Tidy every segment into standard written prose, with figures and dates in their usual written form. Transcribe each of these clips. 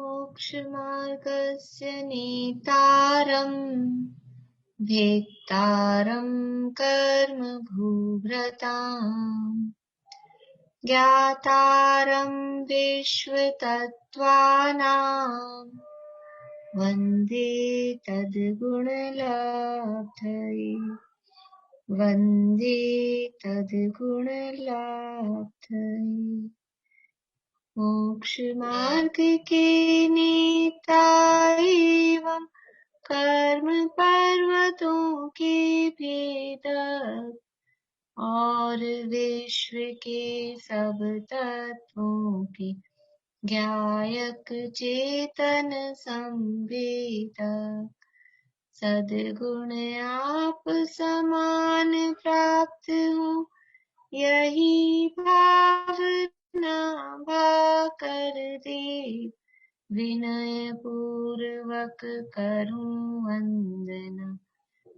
मोक्षमार्गस्य नेतारम् भेक्तारम् कर्म भूभृताम् ज्ञातारम् विश्वतत्त्वानाम् वन्दे तद्गुणलब्धये वन्दे तद्गुणलब्धये। मोक्षमार्ग के नेता एवं कर्म पर्वतों के भेदक और विश्व के सब तत्वों के ज्ञायक चेतन संवेदक सद्गुण आप समान प्राप्त हो यही भावना भाकर दे विनय पूर्वक करूं वंदना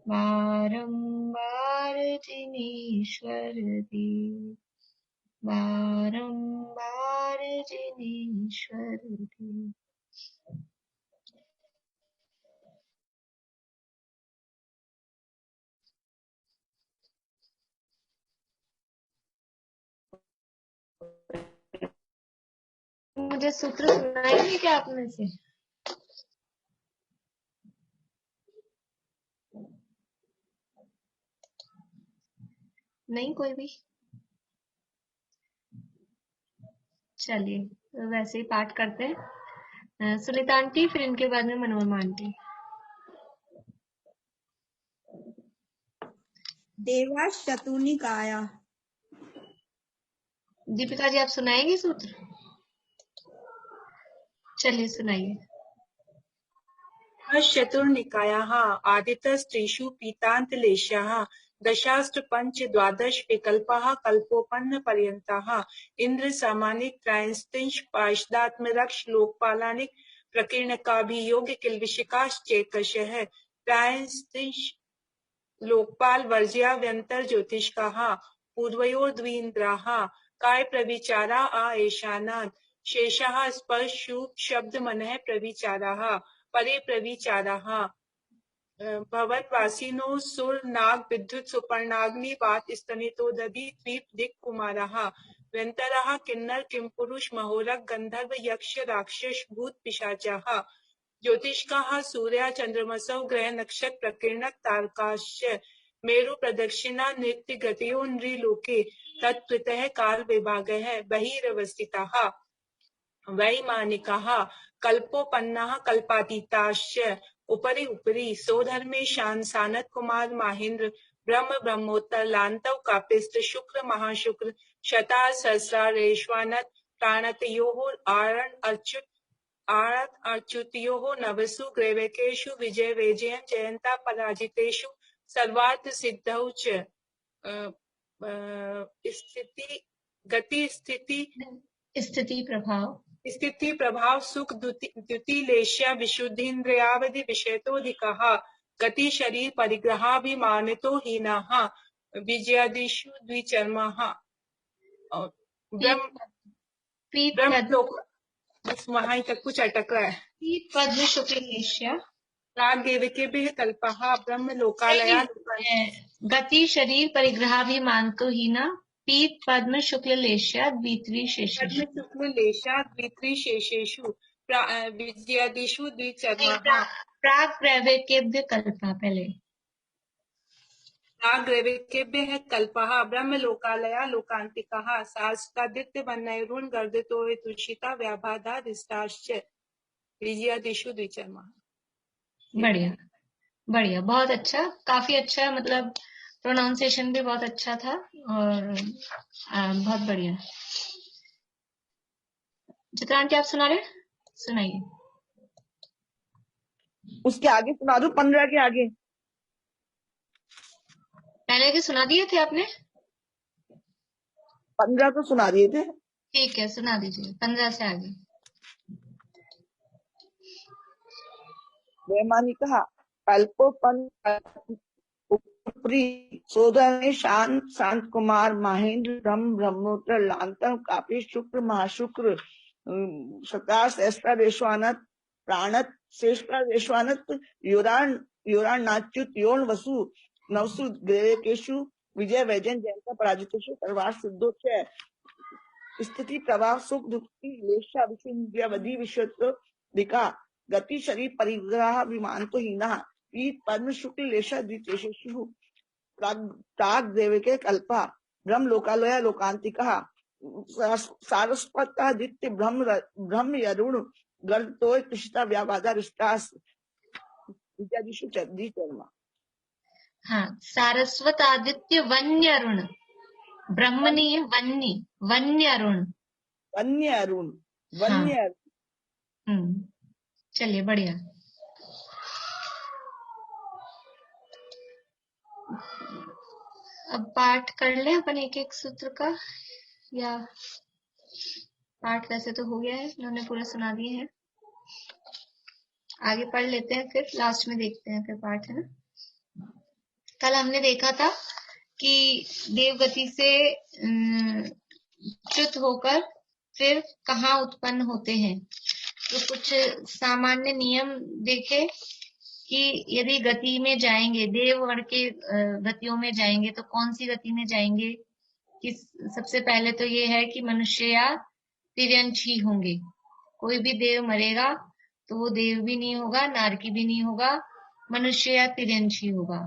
बारंबार जिनेश्वर देव बारंबार जिनेश्वर देव। मुझे सूत्र सुनाएंगे क्या आप में से? नहीं कोई भी? चलिए तो वैसे ही पाठ करते हैं। सुनीता आंटी, फिर इनके बाद में मनोरमा आंटी। देवास चतुर्निकाय। दीपिका जी आप सुनाएंगी सूत्र? चलिए सुनाइए। चतुर्निकायाः आदितस्त्रिषु पीतान्तलेशाः दशाष्ट पंच द्वादश विकल्पाः कल्पोपन्नपर्यन्ताः इन्द्रसामानिक त्रयस्त्रिंश पाशदात्मरक्ष लोकपालानिक प्रकीर्णकाभियोग किल्बिषिकाश्चेकशः त्रयस्त्रिंश लोकपाल वर्ज्याव्यन्तर ज्योतिष्काः पूर्वयोर्द्वीन्द्राः काय प्रविचारा एषानात् शेषाः स्पर्श शब्द मनः प्रविचाराः परे प्रविचाराः भवत्वासिनो सुर नाग विद्युत सुपर्णाग्नि वात स्तनितो दधि द्वीप दिक् कुमाराः व्यन्तराः किन्नर किंपुरुष महोरग गंधर्व यक्ष राक्षस भूत पिशाचाः ज्योतिष्काः सूर्या चंद्रमसौ ग्रह नक्षत्र प्रकीर्णक तारकाश्च मेरु प्रदक्षिणा नृत्य गतियो नृलोके तत्त्वतः काल विभागः बहिरवस्थिताः वैमानिकाः कल्पोपन्नाः कल्पातीताश्च उपरि उपरि सोधर्मेशान सानत कुमार माहेन्द्र ब्रह्म ब्रह्मोत्तर लांतव कापिस्त शुक्र महाशुक्र शता सहस्रारेश्वानत प्राणतयोः आरत अच्युतयोः नवसु ग्रैवेकेषु विजय वेजयन् जयन्ता पराजितेषु सर्वार्थ सिद्धौ च स्थिति प्रभाव सुख द्युति लेश्या विशुद्धीन्द्रियावधि विषयतोऽधिकाः गति शरीर परिग्रहाभिमानितो हीनाः विजयादिषु द्विचर्माः वहां तक कुछ अटक रहा है। पद्म शुक्ल लेश्या प्राग देवकेभ्यः कल्पः ब्रह्म लोकालया गति शरीर परिग्रहाभिमानितो हीना पीत पद्म शुक्ल लेश्या द्वित्रिशेषेषु विजयादिषु द्विचर्माः प्राग त्रैवेकेभ्य कल्पः पहले प्राग त्रैवेकेभ्यः कल्पः ब्रह्म लोकालया लोकांतिकः सहस्रादित्य वनैरुन गर्दितो तुषिता व्याबाधा दिष्टाश्च विजयादिषु द्विचर्माः। बढ़िया बढ़िया, बहुत अच्छा, काफी अच्छा, मतलब प्रोनाउंसिएशन भी बहुत अच्छा था और बहुत बढ़िया। चित्रा आंटी आप सुना रहे? सुनाइए। उसके आगे सुना दूं? 15 के आगे? पहले के सुना दिए थे आपने? 15 तो सुना दिए थे। ठीक है, सुना दीजिए 15 से आगे। वैमानिकः कल्पोपरि सोदने शांत कुमार महेंद्र ब्रह्म ब्रह्मोत्तर लांतम कापी शुक्र महाशुक्र शताश्रेष्ठादेश्वानत् प्राणत श्रेष्ठादेश्वानत् योराणाच्युत योन वसु नवसु ग्रेकेशु विजय वैजन जयंता पराजितेषु सर्वार्थ सिद्धोच्च स्थिति प्रवाह सुख दुख की लेशा विषयावधि विश्वत्व दिका गति शरीर परिग्रह विमान तो हीना पीत पद्म शुक्ल लेशा द्वितेषु प्राग देव के कल्पा ब्रह्म लोकालय लोकांतिका सारस्वतादित्य ब्रह्म यरुण गर्तो कृष्णा व्यावादा रिष्टास इत्यादिषु चर्मा। हाँ, सारस्वत आदित्य वन्य अरुण, ब्रह्म नहीं है, वन्य वन्य अरुण। वन्य अरुण हाँ। वन्य अरुण। चलिए बढ़िया। अब पाठ कर लें अपन एक एक सूत्र का, या पाठ वैसे तो हो गया है, उन्होंने पूरे सुना दिए हैं। आगे पढ़ लेते हैं, फिर लास्ट में देखते हैं फिर पाठ, है ना। कल हमने देखा था कि देवगति से च्युत होकर फिर कहाँ उत्पन्न होते हैं। तो कुछ सामान्य नियम देखे कि यदि गति में जाएंगे, देवगण के गतियों में जाएंगे तो कौन सी गति में जाएंगे। कि सबसे पहले तो ये है कि मनुष्य या तिर्यंच ही होंगे। कोई भी देव मरेगा तो वो देव भी नहीं होगा, नारकी भी नहीं होगा, मनुष्य या तिर्यंच ही होगा।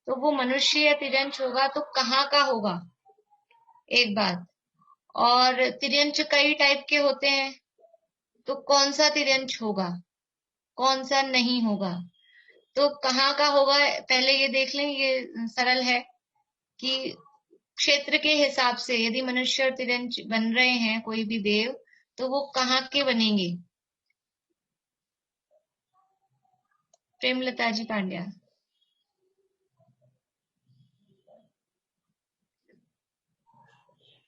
तो वो मनुष्य या तिर्यंच होगा तो कहाँ का होगा, एक बात। और तिर्यंच कई टाइप के होते हैं, तो कौन सा तिर्यंच होगा, कौन सा नहीं होगा। तो कहाँ का होगा पहले ये देख लें, ये सरल है कि क्षेत्र के हिसाब से यदि मनुष्य और तिर्यंच बन रहे हैं कोई भी देव, तो वो कहाँ के बनेंगे। प्रेमलता जी पांड्या।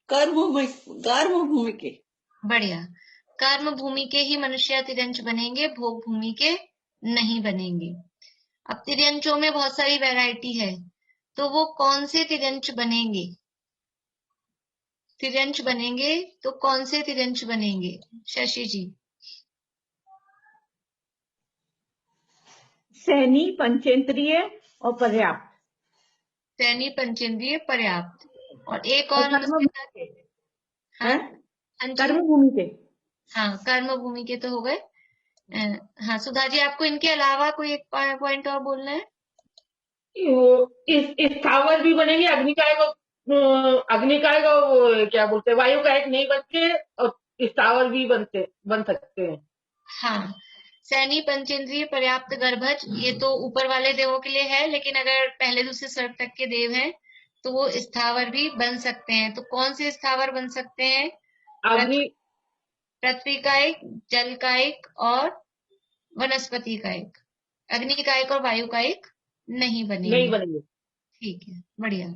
कर्म भूमि के। बढ़िया, कर्म भूमि के ही मनुष्य या तिर्यंच बनेंगे, भोग भूमि के नहीं बनेंगे। अब तिर्यंचों में बहुत सारी वैरायटी है, तो वो कौन से तिर्यंच बनेंगे। तिर्यंच बनेंगे तो कौन से तिर्यंच बनेंगे, शशि जी। सैनी, पंचेंद्रिय और पर्याप्त। सैनी, पंचेंद्रिय, पर्याप्त। और एक और कर्म भूमि के। हाँ, कर्म भूमि के। हाँ, कर्म भूमि के तो हो गए। हाँ सुधा जी, आपको इनके अलावा कोई एक पॉइंट और बोलना है। इस स्थावर भी बनेंगे, अग्निकाय का वो क्या बोलते हैं, वायु का एक नहीं बनते, और स्थावर भी बन सकते हैं। हाँ, सैनी, पंचेंद्रिय, पर्याप्त, गर्भज, ये तो ऊपर वाले देवों के लिए है, लेकिन अगर पहले दूसरे स्वर्ग तक के देव हैं तो वो स्थावर भी बन सकते हैं। तो कौन से स्थावर बन सकते हैं। अग्नि, पृथ्वी का एक, जल का एक और वनस्पति का एक। अग्नि का एक और वायु का एक नहीं बनेंगे। ठीक है, बढ़िया।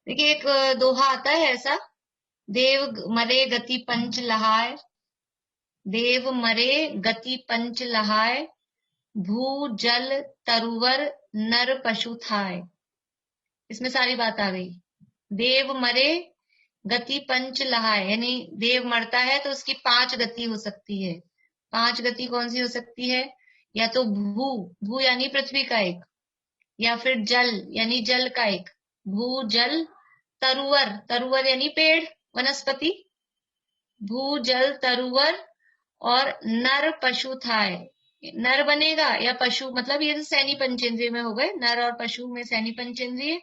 देखिए एक दोहा आता है ऐसा, देव मरे गति पंच लहाय, देव मरे गति पंच लहाय, भू जल तरुवर नर पशु थाय। इसमें सारी बात आ गई। देव मरे गति पंच लहाय, यानी देव मरता है तो उसकी 5 गति हो सकती है। 5 गति कौन सी हो सकती है। या तो भू यानी पृथ्वी का एक, या फिर जल यानी जल का एक, भू जल, तरुवर यानी पेड़ वनस्पति, भू जल तरुवर, और नर पशु थाय। नर बनेगा या पशु, मतलब ये तो सैनी पंचेंद्रिय में हो गए, नर और पशु में सैनी पंचेंद्रिय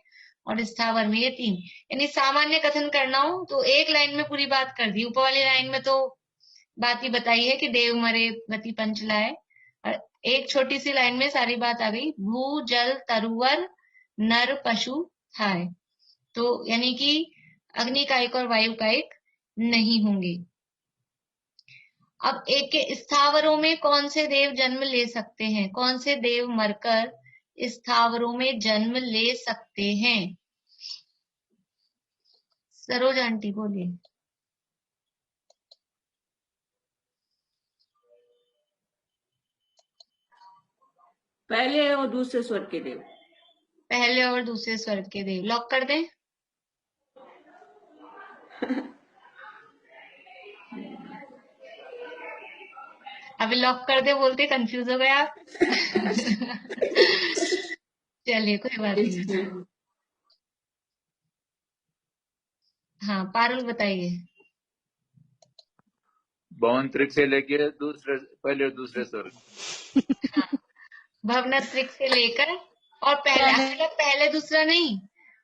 और स्थावर में ये 3। यानी सामान्य कथन करना हो तो एक लाइन में पूरी बात कर दी, ऊपर वाली लाइन में तो बात ही बताई है कि देव मरे गति पंच लाए, और एक छोटी सी लाइन में सारी बात आ गई, भू जल तरुवर नर पशु थाय। तो यानी कि अग्नि का एक और वायु का एक नहीं होंगे। अब एक के स्थावरों में कौन से देव जन्म ले सकते हैं, कौन से देव मरकर स्थावरों में जन्म ले सकते हैं। सरोज आंटी बोलिए। पहले और दूसरे स्वर्ग के देव। पहले और दूसरे स्वर्ग के देव, लॉक कर दें। अभी लॉक कर दे बोलते कंफ्यूज हो गए आप। चलिए कोई बात नहीं। हाँ पारुल बताइए। भवंतरिक से लेके पहले और दूसरे स्वर्ग। भवनत्रिक से लेकर और पहले दूसरा नहीं,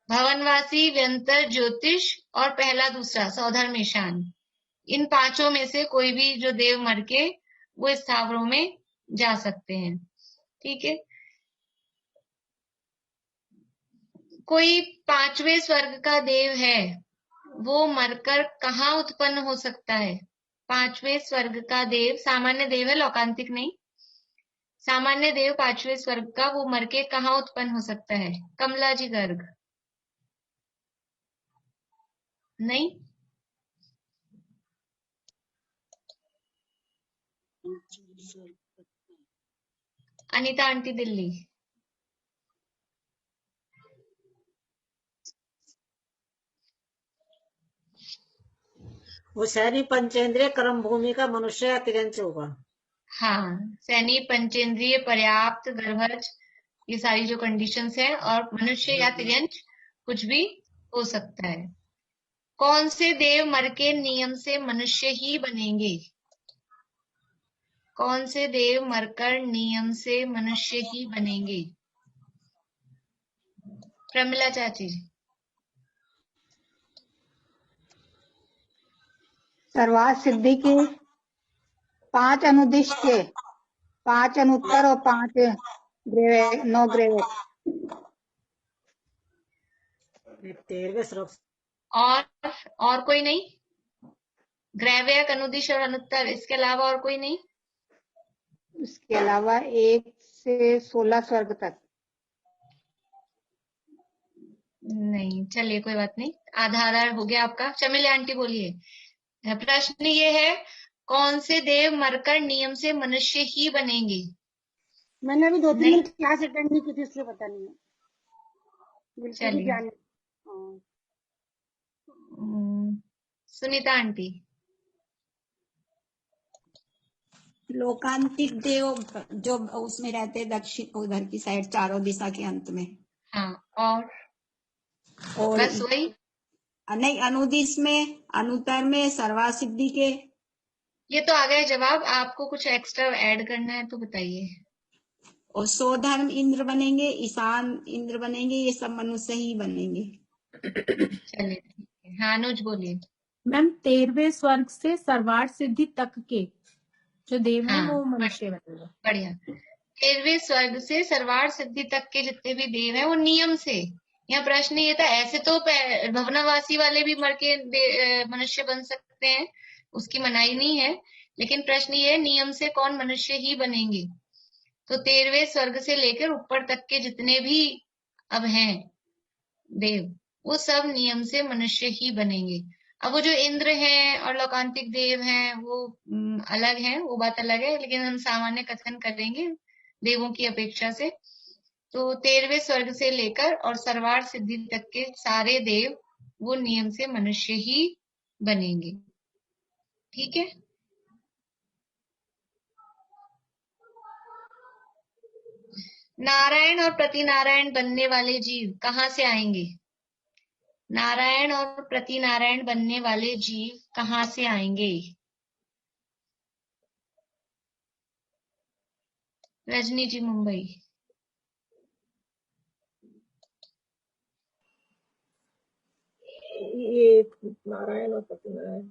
भवनवासी, व्यंतर, ज्योतिष और पहला दूसरा सौधर्म ईशान, इन पांचों में से कोई भी जो देव मर के वो स्थावरों में जा सकते हैं। ठीक है। कोई पांचवें स्वर्ग का देव है, वो मरकर कहाँ उत्पन्न हो सकता है? पांचवें स्वर्ग का देव सामान्य देव है, लौकांतिक नहीं। सामान्य देव पांचवें स्वर्ग का, वो मर के कहाँ उत्पन्न हो सकता है? कमला जी गर्ग। नहीं। अनीता आंटी दिल्ली। वो शहरी पंचेंद्रिय कर्म भूमि का मनुष्य या तिरंच होगा। हाँ, सैनी, पंचेंद्रिय, पर्याप्त, गर्भज, ये सारी जो कंडीशंस है, और मनुष्य या तिर्यंच कुछ भी हो सकता है। कौन से देव मर के नियम से मनुष्य ही बनेंगे? कौन से देव मरकर नियम से मनुष्य ही बनेंगे? प्रमिला चाची। सर्वार्थ सिद्धि के 5 अनुदिश के 5 अनुत्तर और 5 9 ग्रेवेक। 13वें स्वर्ग। और कोई नहीं? ग्रैव्यक, अनुदिश और अनुत्तर, इसके अलावा और कोई नहीं? इसके अलावा 1 से 16 स्वर्ग तक नहीं। चलिए कोई बात नहीं, आधार हो गया आपका। चमेली आंटी बोलिए। प्रश्न ये है, कौन से देव मरकर नियम से मनुष्य ही बनेंगे? मैंने अभी 2-3 दिन क्लास अटेंड नहीं की थी, इसलिए पता नहीं है, बिल्कुल भी ध्यान नहीं। सुनीता आंटी। लोकांतिक देव जो उसमें रहते दक्षिण उधर की साइड, चारों दिशा के अंत में। हाँ, और बस वही? नहीं, अनुदिश में, अनुत्तर में, सर्वा सिद्धि के। ये तो आ गए जवाब। आपको कुछ एक्स्ट्रा ऐड करना है तो बताइए। और सौधर्म इंद्र बनेंगे, ईशान इंद्र बनेंगे, ये सब मनुष्य ही बनेंगे। चलिए ठीक है। हाँ अनुज बोलिए। मैम 13वें स्वर्ग से सर्वार्थ सिद्धि तक के जो देव हैं वो मनुष्य बनेंगे। बढ़िया। 13वें स्वर्ग से सर्वार्थ सिद्धि तक के जितने भी देव हैं वो नियम से। यहाँ प्रश्न ये था, ऐसे तो भवनावासी वाले भी मर के मनुष्य बन सकते हैं, उसकी मनाही नहीं है, लेकिन प्रश्न ये है नियम से कौन मनुष्य ही बनेंगे। तो 13वें स्वर्ग से लेकर ऊपर तक के जितने भी अब हैं देव, वो सब नियम से मनुष्य ही बनेंगे। अब वो जो इंद्र हैं और लोकांतिक देव हैं वो अलग हैं, वो बात अलग है, लेकिन हम सामान्य कथन करेंगे देवों की अपेक्षा से। तो 13वें स्वर्ग से लेकर और सर्वार्थ सिद्धि तक के सारे देव वो नियम से मनुष्य ही बनेंगे। ठीक है। नारायण और प्रतिनारायण बनने वाले जीव कहाँ से आएंगे? नारायण और प्रतिनारायण बनने वाले जीव कहाँ से आएंगे? रजनी जी मुंबई। ये नारायण और प्रतिनारायण,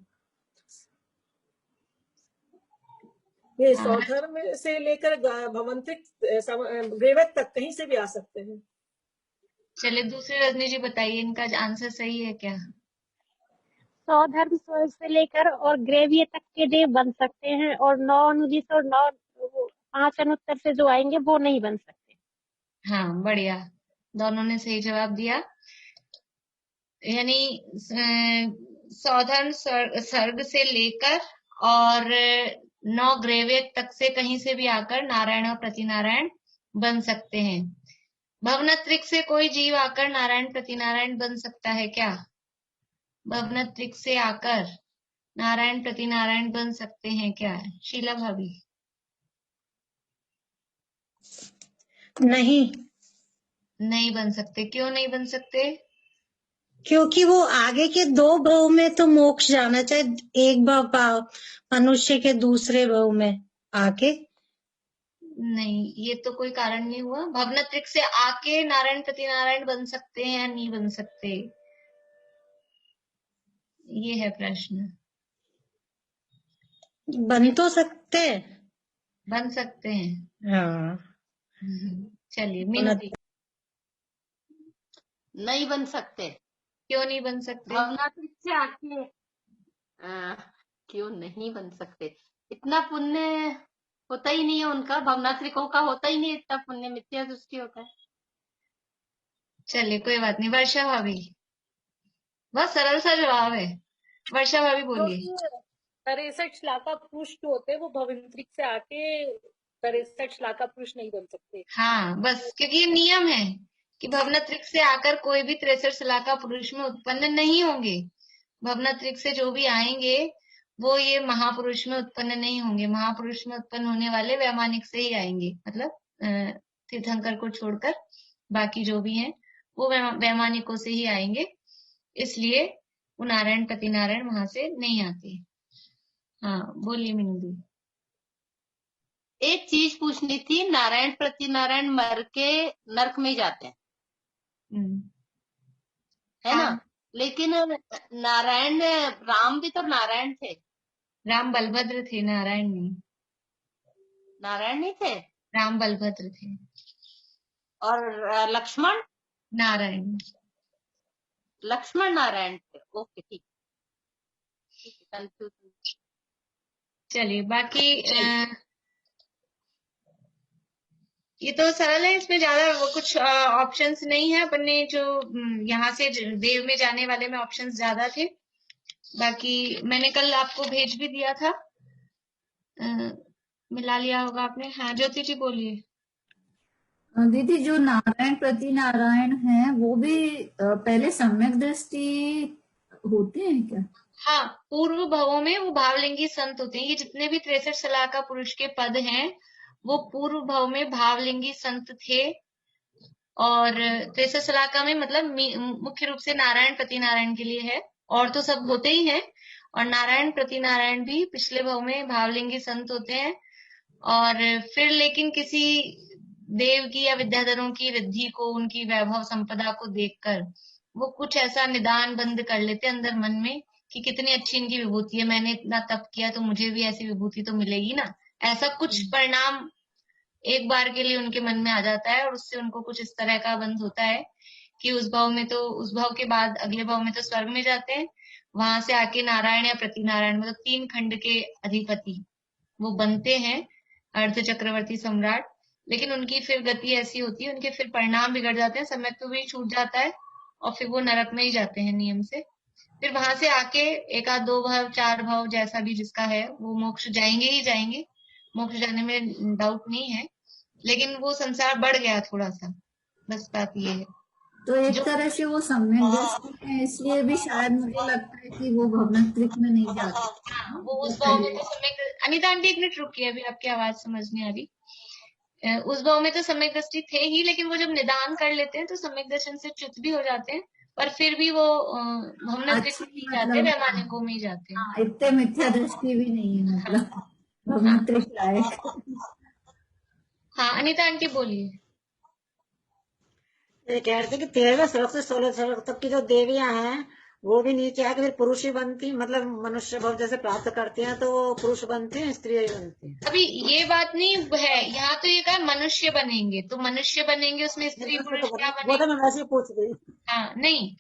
ये सौधर्म से लेकर भवंतिक ग्रेवेक तक कहीं से भी आ सकते हैं। चलिए दूसरे रजनी जी बताइए, इनका आंसर सही है क्या? सौधर्म स्वर्ग से लेकर और ग्रेविय तक के देव बन सकते हैं, और 9 अनुदिश और 5 अनुत्तर से जो आएंगे वो नहीं बन सकते। हाँ बढ़िया, दोनों ने सही जवाब दिया। यानी सौधर्म स्वर्ग से लेकर और 9 ग्रेवेक तक से कहीं से भी आकर नारायण और प्रतिनारायण बन सकते हैं। भवनत्रिक से कोई जीव आकर नारायण प्रतिनारायण बन सकता है क्या? भवनत्रिक से आकर नारायण प्रतिनारायण बन सकते हैं क्या? शीला भाभी। नहीं, नहीं बन सकते। क्यों नहीं बन सकते? क्योंकि वो आगे के 2 भाव में तो मोक्ष जाना, चाहे एक भाव मनुष्य के दूसरे भाव में आके। नहीं, ये तो कोई कारण नहीं हुआ। भवनत्रिक से आके नारायण प्रति नारायण बन सकते हैं या नहीं बन सकते, ये है प्रश्न। बन तो सकते हैं। बन सकते हैं। हाँ, चलिए मीनू दी। नहीं बन सकते। क्यों नहीं बन सकते? भवनात्रिक से आके क्यों नहीं बन सकते? इतना पुण्य होता ही नहीं है उनका, भवनात्रिकों का होता ही नहीं इतना पुण्य, मिथ्या दृष्टि होता है। चलिए कोई बात नहीं। वर्षा भाभी, बहुत सरल सा जवाब है। वर्षा भाभी बोलिए। 63 श्लाका पुरुष जो होते हैं वो भवंतरिक से आके 63 श्लाका पुरुष नहीं बन सकते। हाँ बस, क्योंकि ये नियम है कि भवनत्रिक से आकर कोई भी 63 श्लाका पुरुष में उत्पन्न नहीं होंगे। भवनत्रिक से जो भी आएंगे वो ये महापुरुष में उत्पन्न नहीं होंगे। महापुरुष में उत्पन्न होने वाले वैमानिक से ही आएंगे, मतलब तीर्थंकर को छोड़कर बाकी जो भी हैं वो वैमानिकों से ही आएंगे। इसलिए वो नारायण प्रति नारायण वहां से नहीं आते। हाँ बोलिए मीनू दी। एक चीज पूछनी थी, नारायण प्रति नारायण मर के नरक में जाते हैं, है ना? लेकिन नारायण, राम भी तो नारायण थे। राम बलभद्र थे, नारायण नहीं। नारायण नहीं थे, राम बलभद्र थे। और लक्ष्मण? नारायण। लक्ष्मण नारायण थे। ओके ठीक, कंफ्यूज। चलिए बाकी ये तो सरल है, इसमें ज्यादा वो कुछ ऑप्शंस नहीं है। अपन ने जो यहाँ से देव में जाने वाले में ऑप्शंस ज्यादा थे। बाकी मैंने कल आपको भेज भी दिया था, मिला लिया होगा आपने। हाँ ज्योति जी बोलिए। दीदी जो नारायण प्रति नारायण है वो भी पहले सम्यक दृष्टि होते हैं क्या? हाँ, पूर्व भवों में वो भावलिंगी संत होते हैं। ये जितने भी 63 श्लाका पुरुष के पद हैं वो पूर्व भव में भावलिंगी संत थे। और 63 श्लाका में मतलब मुख्य रूप से नारायण प्रति नारायण के लिए है, और तो सब होते ही हैं। और नारायण प्रति नारायण भी पिछले भव में भावलिंगी संत होते हैं। और फिर लेकिन किसी देव की या विद्याधरों की रिद्धि को, उनकी वैभव संपदा को देखकर वो कुछ ऐसा निदान बंद कर लेते अंदर मन में कि कितनी अच्छी इनकी विभूति है, मैंने इतना तप किया तो मुझे भी ऐसी विभूति तो मिलेगी ना। ऐसा कुछ परिणाम एक बार के लिए उनके मन में आ जाता है, और उससे उनको कुछ इस तरह का बंध होता है कि उस भाव में तो, उस भाव के बाद अगले भाव में तो स्वर्ग में जाते हैं। वहां से आके नारायण या प्रति नारायण मतलब 3 खंड के अधिपति वो बनते हैं, अर्ध चक्रवर्ती सम्राट। लेकिन उनकी फिर गति ऐसी होती है, उनके फिर परिणाम बिगड़ जाते हैं, समय तो भी छूट जाता है और फिर वो नरक में ही जाते हैं नियम से। फिर वहां से आके 1 आध 2 भाव 4 भाव जैसा भी जिसका है वो मोक्ष जाएंगे ही जाएंगे, मोक्ष जाने में डाउट नहीं है। लेकिन वो संसार बढ़ गया थोड़ा सा, बस बात ये है। तो एक तरह से वो सम्यक दृष्टि है, इसलिए भी शायद मुझे लगता है कि वो भवनत्रिक में नहीं जाते। हाँ, वो उस भाव में तो सम्यक। अनिता आंटी एक मिनट रुकिए, अभी आपकी आवाज समझ नहीं आ रही। उस भाव में तो सम्यक दृष्टि थे ही, लेकिन वो जब निदान कर लेते हैं तो सम्यक दर्शन से च्युत भी हो जाते हैं, पर फिर भी वो भवनत्रिक में नहीं जाते, वैमानिकों में ही जाते हैं। इतने मिथ्या दृष्टि भी नहीं है, मतलब भवनत्रिक लायक। हाँ अनिता आंटी बोलिए। ये कह रहे थे कि 13वें श्लोक से 16 श्लोक तक की जो देवियां हैं वो भी नीचे आके फिर पुरुष ही बनती, मतलब मनुष्य भाव जैसे प्राप्त करती हैं तो वो पुरुष बनती हैं, स्त्री ही बनती हैं। अभी ये बात नहीं है, यहाँ तो ये कहा मनुष्य बनेंगे, तो मनुष्य बनेंगे उसमें स्त्री पुरुष क्या बनेंगे? वो तो मैं वैसे ही पूछ गई। हाँ नहीं,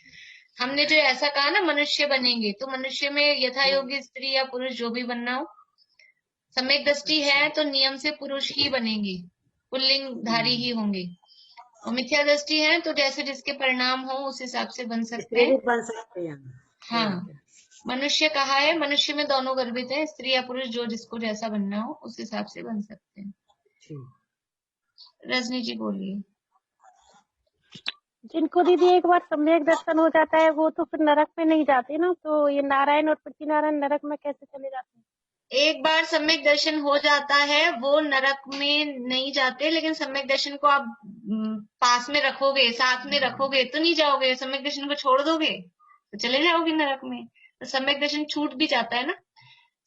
हमने जो ऐसा कहा ना मनुष्य बनेंगे, तो मनुष्य में यथा योग्य स्त्री या पुरुष जो भी बनना हो। सम्यक दृष्टि है तो नियम से पुरुष ही बनेंगे, पुल्लिंग धारी ही होंगे। और मिथ्या दृष्टि है तो जैसे जिसके परिणाम हो उस हिसाब से बन सकते हैं। बन सकते हैं। हाँ, मनुष्य कहा है, मनुष्य में दोनों गर्भित है, स्त्री या पुरुष जो जिसको जैसा बनना हो उस हिसाब से बन सकते हैं। रजनी जी बोलिए। जिनको दीदी एक बार सम्यक दर्शन हो जाता है वो तो फिर नरक में नहीं जाते ना, तो ये नारायण और प्रति नारायण नरक में कैसे चले जाते हैं? एक बार सम्यक दर्शन हो जाता है वो नरक में नहीं जाते, लेकिन सम्यक दर्शन को आप पास में रखोगे, साथ में रखोगे तो नहीं जाओगे। सम्यक दर्शन को छोड़ दोगे तो चले जाओगे नरक में। तो सम्यक दर्शन छूट भी जाता है ना।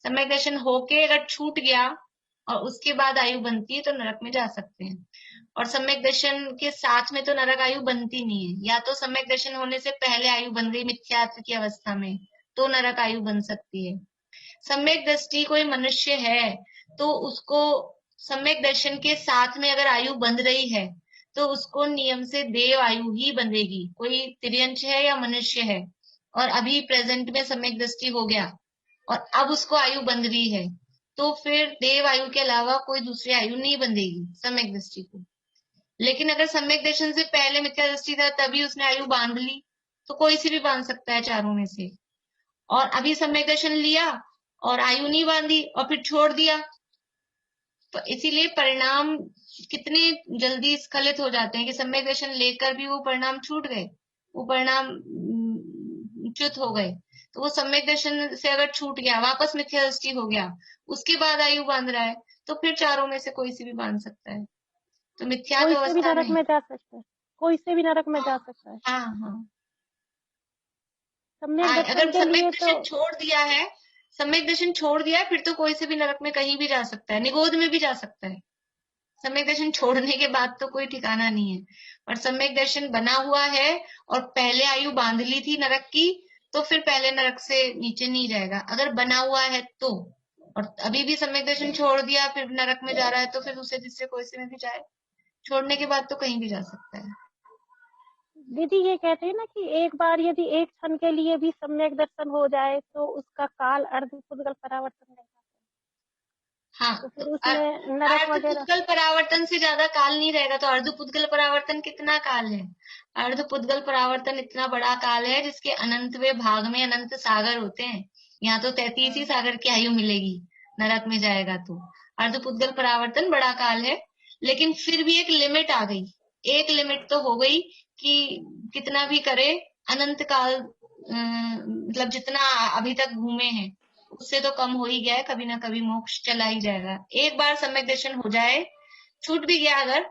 सम्यक दर्शन होके अगर छूट गया और उसके बाद आयु बनती है तो नरक में जा सकते हैं। और सम्यक दर्शन के साथ में तो नरक आयु बनती नहीं है। या तो सम्यक दर्शन होने से पहले आयु बन गई मिथ्यात्व की अवस्था में तो नरक आयु बन सकती है। सम्यक दृष्टि कोई मनुष्य है तो उसको सम्यक दर्शन के साथ में अगर आयु बंध रही है तो उसको नियम से देव आयु ही बंधेगी। कोई तिर्यंश है या मनुष्य है और अभी प्रेजेंट में सम्यक दृष्टि हो गया और अब उसको आयु बंध रही है तो फिर देव आयु के अलावा कोई दूसरी आयु नहीं बंधेगी सम्यक दृष्टि को। लेकिन अगर सम्यक दर्शन से पहले मिथ्या दृष्टि था तभी उसने आयु बांध ली तो कोई सी भी बांध सकता है चारों में से। और अभी सम्यक दर्शन लिया और आयु नहीं बांधी और फिर छोड़ दिया तो इसीलिए परिणाम कितने जल्दी स्खलित हो जाते हैं कि सम्यक दर्शन लेकर भी वो परिणाम छूट गए, वो परिणाम च्युत हो गए। तो वो सम्यक दर्शन से अगर छूट गया वापस मिथ्या दृष्टि हो गया उसके बाद आयु बांध रहा है तो फिर चारों में से कोई सी भी बांध सकता है। तो मिथ्यात्व कोई से भी अवस्था नरक में में जा सकता है, कोई से भी नरक में जा सकता है। हाँ हाँ सम्यक दर्शन अगर के लिए सम्यक तो दर्शन छोड़ दिया है, सम्यक दर्शन छोड़ दिया है फिर तो कोई से भी नरक में कहीं भी जा सकता है, निगोद में भी जा सकता है। सम्यक दर्शन छोड़ने के बाद तो कोई ठिकाना नहीं है। और सम्यक दर्शन बना हुआ है और पहले आयु बांध ली थी नरक की तो फिर पहले नरक से नीचे नहीं जाएगा अगर बना हुआ है तो। और अभी भी सम्यक दर्शन छोड़ दिया फिर नरक में जा रहा है तो फिर दूसरे तीसरे कोई से में भी जाए, छोड़ने के बाद तो कहीं भी जा सकता है। दीदी ये कहते हैं ना कि एक बार यदि एक क्षण के लिए भी सम्यक दर्शन हो जाए तो उसका काल अर्धपुद्गल परावर्तन रहता है। हाँ तो फिर उसमें नरक वगैरह अर्धपुद्गल परावर्तन से ज्यादा काल नहीं रहेगा। तो अर्धपुद्गल परावर्तन कितना काल है? अर्धपुद्गल परावर्तन इतना बड़ा काल है जिसके अनंतवें भाग में अनंत सागर होते हैं। यहाँ तो 33 ही सागर की आयु मिलेगी नरक में जाएगा तो। अर्धपुद्गल परावर्तन बड़ा काल है लेकिन फिर भी एक लिमिट आ गई, एक लिमिट तो हो गई कि कितना भी करे अनंत काल मतलब जितना अभी तक घूमे हैं उससे तो कम हो ही गया है, कभी ना कभी मोक्ष चला ही जाएगा। एक बार सम्यक दर्शन हो जाए, छूट भी गया अगर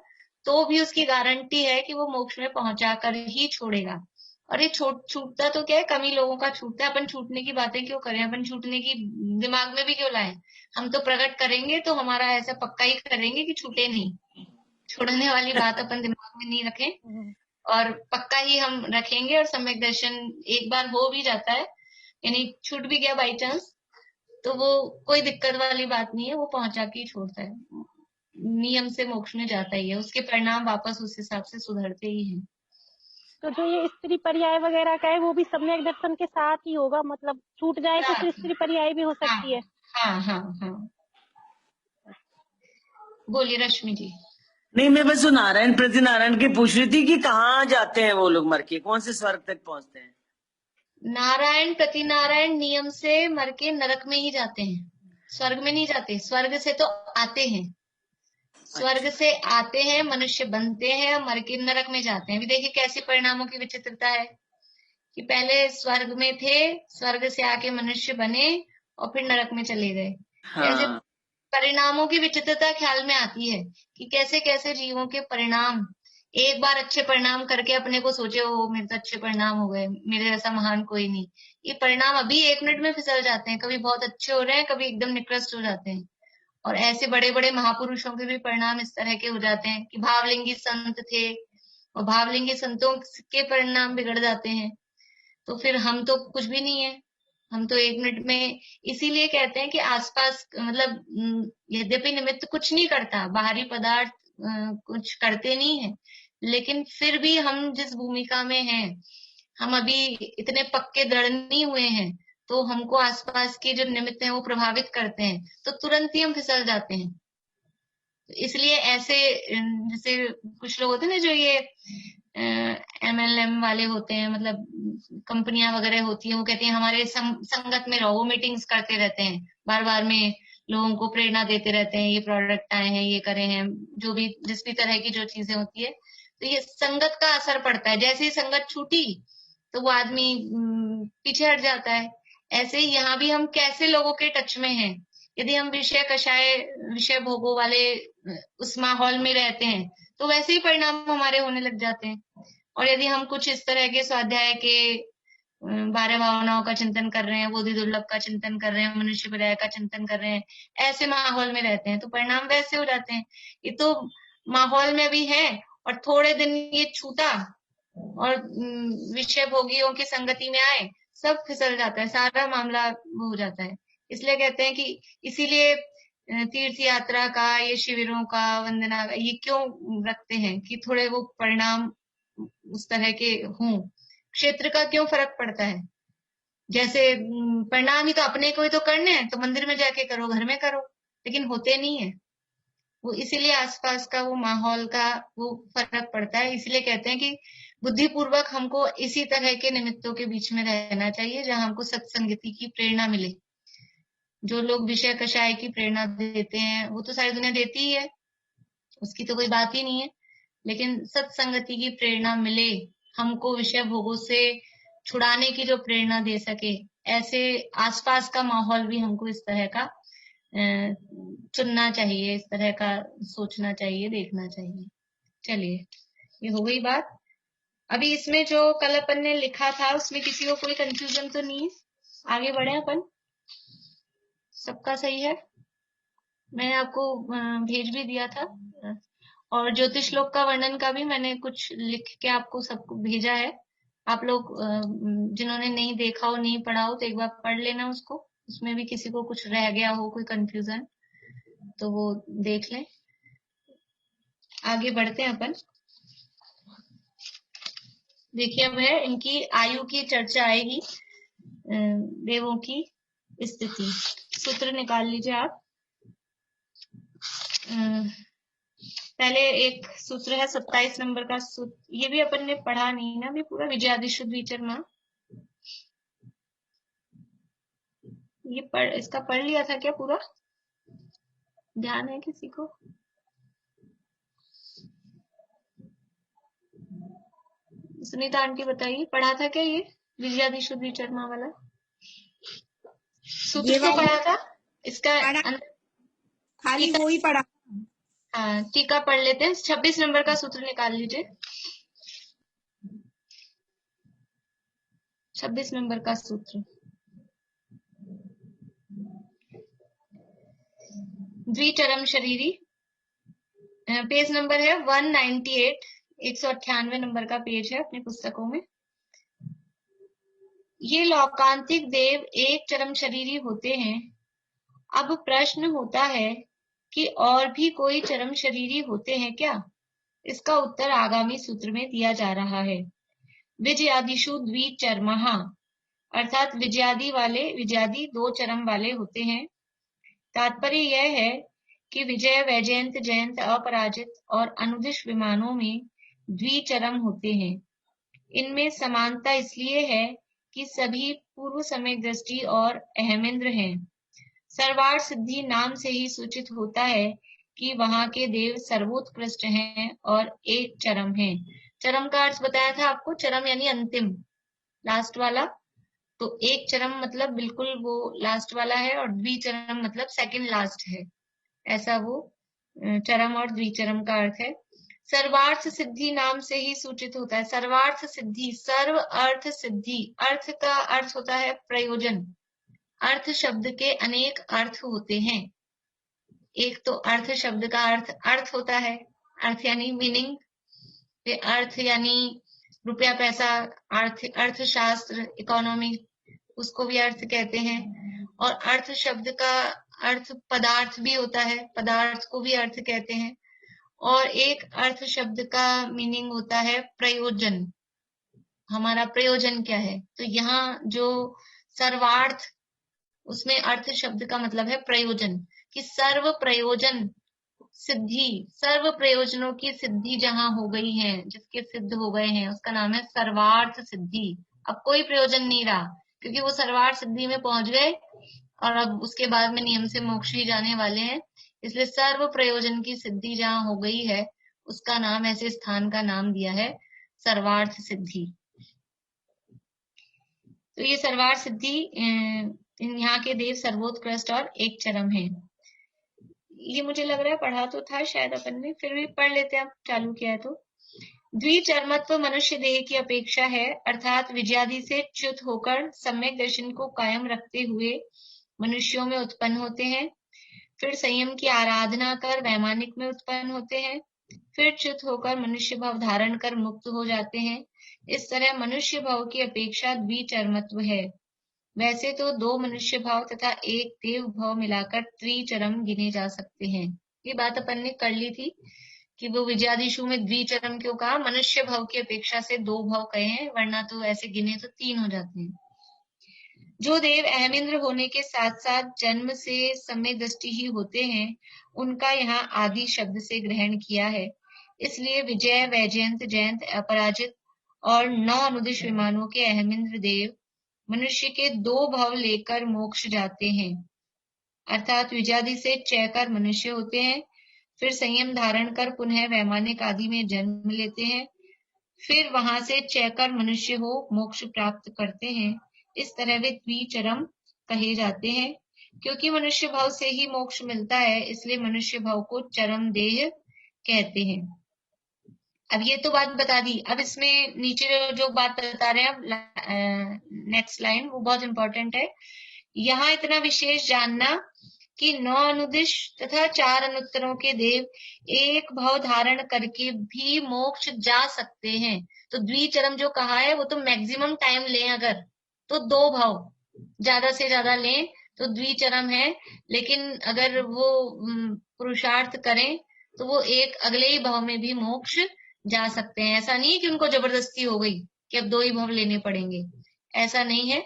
तो भी उसकी गारंटी है कि वो मोक्ष में पहुंचा कर ही छोड़ेगा। और ये छूटता तो क्या है, कम ही लोगों का छूटता है। अपन छूटने की बातें क्यों करें, अपन छूटने की दिमाग में भी क्यों लाएं। हम तो प्रकट करेंगे तो हमारा ऐसा पक्का ही करेंगे कि छूटे नहीं, छोड़ने वाली बात अपन दिमाग में नहीं रखें और पक्का ही हम रखेंगे। और सम्यक दर्शन एक बार हो भी जाता है यानी छूट भी गया बाई चांस तो वो कोई दिक्कत वाली बात नहीं है, वो पहुंचा के ही छोड़ता है, नियम से मोक्ष में जाता ही है, उसके परिणाम वापस उस हिसाब से सुधरते ही हैं। तो जो ये स्त्री पर्याय वगैरह का है वो भी सम्यक दर्शन के साथ ही होगा, मतलब छूट जाए तो फिर स्त्री पर्याय भी हो सकती है। हाँ हाँ हाँ बोलिए रश्मि जी। नहीं, मैं बस नारायण प्रति नारायण की पूछ रही थी कि कहाँ जाते हैं वो लोग मर के, कौन से स्वर्ग तक पहुंचते हैं? नारायण प्रति नारायण नियम से मर के नरक में ही जाते हैं, स्वर्ग में नहीं जाते। स्वर्ग से तो आते हैं, स्वर्ग से आते हैं, मनुष्य बनते हैं, मर के नरक में जाते हैं। अभी देखिए कैसे परिणामों की विचित्रता है कि पहले स्वर्ग में थे, स्वर्ग से आके मनुष्य बने और फिर नरक में चले गए। ऐसे परिणामों की विचित्रता ख्याल में आती है कि कैसे कैसे जीवों के परिणाम, एक बार अच्छे परिणाम करके अपने को सोचे हो मेरे तो अच्छे परिणाम हो गए, मेरे जैसा महान कोई नहीं, ये परिणाम अभी 1 मिनट में फिसल जाते हैं। कभी बहुत अच्छे हो रहे हैं, कभी एकदम निकृष्ट हो जाते हैं। और ऐसे बड़े बड़े महापुरुषों के भी परिणाम इस तरह के हो जाते हैं कि भावलिंगी संत थे और भावलिंगी संतों के परिणाम बिगड़ जाते हैं। तो फिर हम तो कुछ भी नहीं है, हम तो 1 मिनट में, इसीलिए कहते हैं कि आसपास मतलब यद्यपि निमित्त कुछ नहीं करता, बाहरी पदार्थ कुछ करते नहीं है, लेकिन फिर भी हम जिस भूमिका में हैं, हम अभी इतने पक्के दृढ़ नहीं हुए हैं तो हमको आसपास के जो निमित्त हैं वो प्रभावित करते हैं तो तुरंत ही हम फिसल जाते हैं। इसलिए ऐसे जैसे कुछ लोग होते हैं ना जो ये MLM वाले होते हैं, मतलब कंपनियां वगैरह होती हैं, वो कहते हैं हमारे संगत में रहो, वो मीटिंग्स करते रहते हैं, बार बार में लोगों को प्रेरणा देते रहते हैं, ये प्रोडक्ट आए हैं, ये करे हैं, जो भी जिस भी तरह की जो चीजें होती है। तो ये संगत का असर पड़ता है, जैसे ही संगत छूटी तो वो आदमी पीछे हट जाता है। ऐसे ही यहाँ भी हम कैसे लोगों के टच में हैं, यदि हम विषय कषाय विषय भोगों वाले उस माहौल में रहते हैं तो वैसे ही परिणाम हमारे होने लग जाते हैं। और यदि हम कुछ इस तरह के स्वाध्याय के 12 भावनाओं का चिंतन कर रहे हैं, बोधि दुर्लभ का चिंतन कर रहे हैं, मनुष्य पर्याय का चिंतन कर रहे हैं, ऐसे माहौल में रहते हैं तो परिणाम वैसे हो जाते हैं। ये तो माहौल में भी है और थोड़े दिन ये छूटा और विषय भोगियों की संगति में आए, सब फिसल जाता है, सारा मामला हो जाता है। इसलिए कहते हैं कि इसीलिए तीर्थ यात्रा का, ये शिविरों का, वंदना का ये क्यों रखते हैं कि थोड़े वो परिणाम उस तरह के हों। क्षेत्र का क्यों फर्क पड़ता है? जैसे परिणाम ही तो अपने को ही तो करने हैं, तो मंदिर में जाके करो, घर में करो, लेकिन होते नहीं है वो। इसीलिए आसपास का वो माहौल का वो फर्क पड़ता है। इसलिए कहते हैं कि बुद्धिपूर्वक हमको इसी तरह के निमित्तों के बीच में रहना चाहिए जहां हमको सत्संगति की प्रेरणा मिले। जो लोग विषय कषाय की प्रेरणा देते हैं वो तो सारी दुनिया देती ही है, उसकी तो कोई बात ही नहीं है, लेकिन सत्संगति की प्रेरणा मिले, हमको विषय भोगों से छुड़ाने की जो प्रेरणा दे सके, ऐसे आसपास का माहौल भी हमको इस तरह का चुनना चाहिए, इस तरह का सोचना चाहिए, देखना चाहिए। चलिए, ये हो गई बात। अभी इसमें जो कल अपन ने लिखा था उसमें किसी को कोई कंफ्यूजन तो नहीं है? आगे बढ़े अपन, सबका सही है? मैंने आपको भेज भी दिया था, और ज्योतिष लोक का वर्णन का भी मैंने कुछ लिख के आपको सबको भेजा है। आप लोग जिन्होंने नहीं देखा हो, नहीं पढ़ा हो, तो एक बार पढ़ लेना उसको। उसमें भी किसी को कुछ रह गया हो, कोई कंफ्यूजन, तो वो देख लें। आगे बढ़ते हैं अपन। देखिए, अब है इनकी आयु की चर्चा आएगी, देवों की स्थिति। सूत्र निकाल लीजिए आप। पहले एक सूत्र है 27 नंबर का सूत्र, ये भी अपन ने पढ़ा नहीं ना, भी पूरा विजयादि शुद्ध विचरमा, ये इसका पढ़ लिया था क्या पूरा? ध्यान है किसी को? सुनीता आंटी बताइए, पढ़ा था क्या ये विजयादि शुद्ध विचरमा वाला सूत्र? को पढ़ा था इसका खाली वो ही पढ़ा। हाँ, टीका पढ़ लेते हैं। 26 नंबर का सूत्र निकाल लीजिए। 26 नंबर का सूत्र, द्विचरम शरीरी, पेज नंबर है 198, 198 नंबर का पेज है अपनी पुस्तकों में। ये लौकांतिक देव एक चरम शरीरी होते हैं। अब प्रश्न होता है कि और भी कोई चरम शरीरी होते हैं क्या? इसका उत्तर आगामी सूत्र में दिया जा रहा है। विजयादिषु द्विचर्मः, अर्थात विजयादि 2 चरम वाले होते हैं। तात्पर्य यह है कि विजय, वैजयंत, जयंत, अपराजित और अनुदिश विमानों में द्विचरम होते हैं। इनमें समानता इसलिए है कि सभी पूर्व समय दृष्टि और अहमेंद्र हैं। सर्वार्थ सिद्धि नाम से ही सूचित होता है कि वहां के देव सर्वोत्कृष्ट हैं और एक चरम हैं। चरम का अर्थ बताया था आपको, चरम यानी अंतिम, लास्ट वाला। तो एक चरम मतलब बिल्कुल वो लास्ट वाला है, और द्विचरम मतलब सेकंड लास्ट है, ऐसा वो चरम और द्विचरम का अर्थ है। सर्वार्थ सिद्धि नाम से ही सूचित होता है। सर्वार्थ सिद्धि, सर्व अर्थ सिद्धि, अर्थ का अर्थ होता है प्रयोजन। अर्थ शब्द के अनेक अर्थ होते हैं। एक तो अर्थ शब्द का अर्थ होता है, अर्थ यानी मीनिंग, अर्थ यानी रुपया पैसा, अर्थशास्त्र, इकोनॉमी, उसको भी अर्थ कहते हैं। और अर्थ शब्द का अर्थ पदार्थ भी होता है, पदार्थ को भी अर्थ कहते हैं। और एक अर्थ शब्द का मीनिंग होता है प्रयोजन, हमारा प्रयोजन क्या है। तो यहाँ जो सर्वार्थ, उसमें अर्थ शब्द का मतलब है प्रयोजन, कि सर्व प्रयोजन सिद्धि, सर्व प्रयोजनों की सिद्धि जहां हो गई है, जिसके सिद्ध हो गए हैं, उसका नाम है सर्वार्थ सिद्धि। अब कोई प्रयोजन नहीं रहा, क्योंकि वो सर्वार्थ सिद्धि में पहुंच गए और अब उसके बाद में नियम से मोक्ष ही जाने वाले हैं। इसलिए सर्व प्रयोजन की सिद्धि जहां हो गई है, उसका नाम, ऐसे स्थान का नाम दिया है सर्वार्थ सिद्धि। तो ये सर्वार्थ सिद्धि यहाँ के देव सर्वोत्कृष्ट और एक चरम हैं। ये मुझे लग रहा है पढ़ा तो था शायद अपन ने, फिर भी पढ़ लेते हैं, अब चालू किया है तो। द्विचर्मत्व मनुष्य देह की अपेक्षा है, अर्थात विजयादि से च्युत होकर सम्यक दर्शन को कायम रखते हुए मनुष्यों में उत्पन्न होते हैं, फिर संयम की आराधना कर वैमानिक में उत्पन्न होते हैं, फिर च्युत होकर मनुष्य भाव धारण कर मुक्त हो जाते हैं। इस तरह मनुष्य भाव की अपेक्षा द्विचर्मत्व है। वैसे तो 2 मनुष्य भाव तथा 1 देव भाव मिलाकर त्रिचरम गिने जा सकते हैं। ये बात अपन ने कर ली थी कि वो विजयादिशु में द्विचरम क्यों कहा, मनुष्य भाव की अपेक्षा से 2 भाव कहे हैं, वरना तो ऐसे गिने तो 3 हो जाते हैं। जो देव अहमिंद्र होने के साथ साथ जन्म से सम्यक दृष्टि ही होते हैं, उनका यहाँ आदि शब्द से ग्रहण किया है। इसलिए विजय, वैजयंत, जयंत, अपराजित और 9 अनुदिश विमानों के अहमिंद्र देव मनुष्य के 2 भाव लेकर मोक्ष जाते हैं, अर्थात विजयादि से चय कर मनुष्य होते हैं, फिर संयम धारण कर पुनः वैमानिक आदि में जन्म लेते हैं, फिर वहां से चय कर मनुष्य हो मोक्ष प्राप्त करते हैं। इस तरह वे द्विचरम कहे जाते हैं। क्योंकि मनुष्य भाव से ही मोक्ष मिलता है, इसलिए मनुष्य भाव को चरम देह कहते हैं। अब ये तो बात बता दी। अब इसमें नीचे जो बात बता रहे हैं, अब नेक्स्ट लाइन वो बहुत इंपॉर्टेंट है। यहाँ इतना विशेष जानना कि 9 अनुदिश तथा 4 अनुत्तरों के देव एक भाव धारण करके भी मोक्ष जा सकते हैं। तो द्विचरम जो कहा है वो तो मैक्सिमम टाइम लें अगर तो 2 भाव ज्यादा से ज्यादा लें तो द्विचरम है, लेकिन अगर वो पुरुषार्थ करें तो वो एक अगले ही भाव में भी मोक्ष जा सकते हैं। ऐसा नहीं है कि उनको जबरदस्ती हो गई कि अब 2 ही भाव लेने पड़ेंगे, ऐसा नहीं है।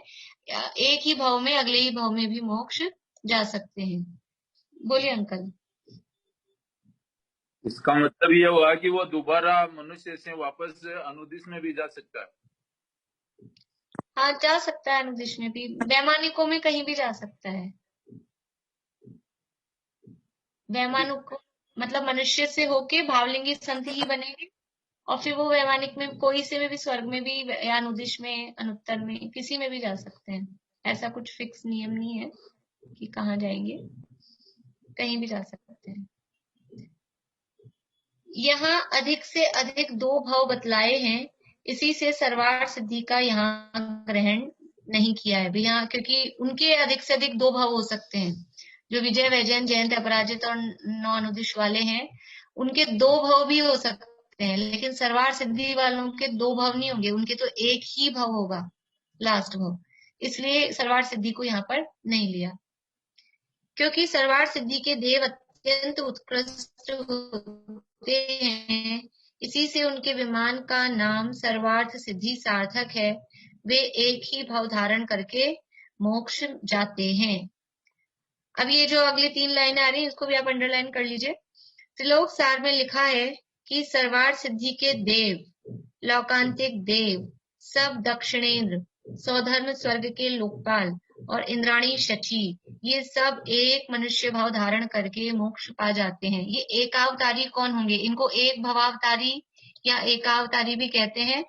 एक ही भाव में अगले ही भाव में भी मोक्ष जा सकते हैं। बोलिए अंकल। इसका मतलब ये हुआ कि वो दोबारा मनुष्य से वापस अनुदिश में भी जा सकता है। हाँ, जा सकता है, अनुदिश में भी, वैमानिकों में कहीं भी जा सकता है। वैमानिक मतलब मनुष्य से होके भावलिंगी संधि ही बनेगी और फिर वो वैमानिक में कोई से में भी, स्वर्ग में भी या अनुदिश में, अनुत्तर में, किसी में भी जा सकते हैं। ऐसा कुछ फिक्स नियम नहीं है कि कहाँ जाएंगे, कहीं भी जा सकते हैं। यहाँ अधिक से अधिक 2 भाव बतलाए हैं, इसी से सर्वार्थ सिद्धि का यहाँ ग्रहण नहीं किया है भैया, क्योंकि उनके अधिक से अधिक 2 भाव हो सकते हैं। जो विजय, वैजयंत, जयंत, अपराजित और 9 अनुदिश वाले हैं, उनके 2 भाव भी हो सकते हैं, लेकिन सर्वार्थ सिद्धि वालों के 2 भाव नहीं होंगे, उनके तो एक ही भाव होगा, लास्ट भाव। इसलिए सर्वार्थ सिद्धि को यहाँ पर नहीं लिया, क्योंकि सर्वार्थ सिद्धि के देव अत्यंत उत्कृष्ट होते हैं, इसी से उनके विमान का नाम सर्वार्थ सिद्धि सार्थक है। वे एक ही भाव धारण करके मोक्ष जाते हैं। अब ये जो अगली 3 लाइनें आ रही हैं, इसको भी आप अंडरलाइन कर लीजिए। त्रिलोक सार में लिखा है कि सर्वार्थ सिद्धि के देव, लौकांतिक देव, सब दक्षिणेंद्र, सौधर्म स्वर्ग के लोकपाल और इंद्राणी शची, ये सब एक मनुष्य भाव धारण करके मोक्ष पा जाते हैं। ये एकावतारी कौन होंगे? इनको एक भवावतारी या एकावतारी भी कहते हैं।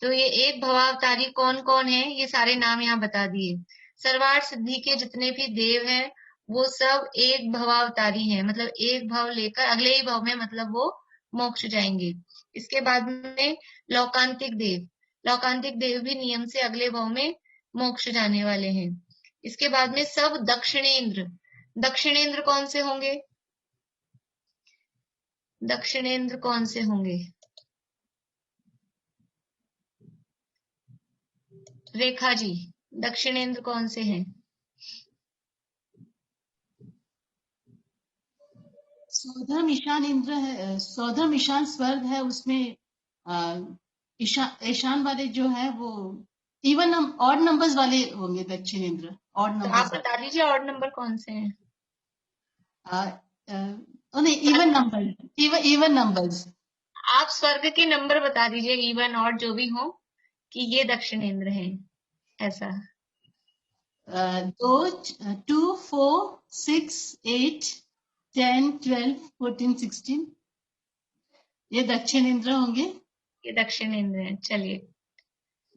तो ये एक भवावतारी कौन कौन है, ये सारे नाम यहाँ बता दिए। सर्वार्थ सिद्धि के जितने भी देव हैं वो सब एक भवावतारी हैं, मतलब एक भाव लेकर अगले ही भाव में मतलब वो मोक्ष जाएंगे। इसके बाद में लौकांतिक देव, लौकांतिक देव भी नियम से अगले भाव में मोक्ष जाने वाले हैं। इसके बाद में सब दक्षिणेंद्र, दक्षिणेंद्र कौन से होंगे? दक्षिणेंद्र कौन से होंगे? रेखा जी, दक्षिणेंद्र कौन से हैं? सौधर्म ईशान इंद्र है, सौधर्म ईशान स्वर्ग है, उसमें ईशान वाले जो है वो इवन ऑड नंबर्स वाले होंगे दक्षिणेंद्र। ऑड नंबर आप बता दीजिए ऑड नंबर कौन से हैं? नहीं, इवन नंबर, इवन नंबर्स। आप स्वर्ग के नंबर बता दीजिए, इवन ऑड जो भी हो, कि ये दक्षिणेंद्र हैं, ऐसा। 2, 2, 4, 6, 8, 10, 12, 14, 16 ये दक्षिणेंद्र होंगे। ये दक्षिणेंद्र हैं। चलिए,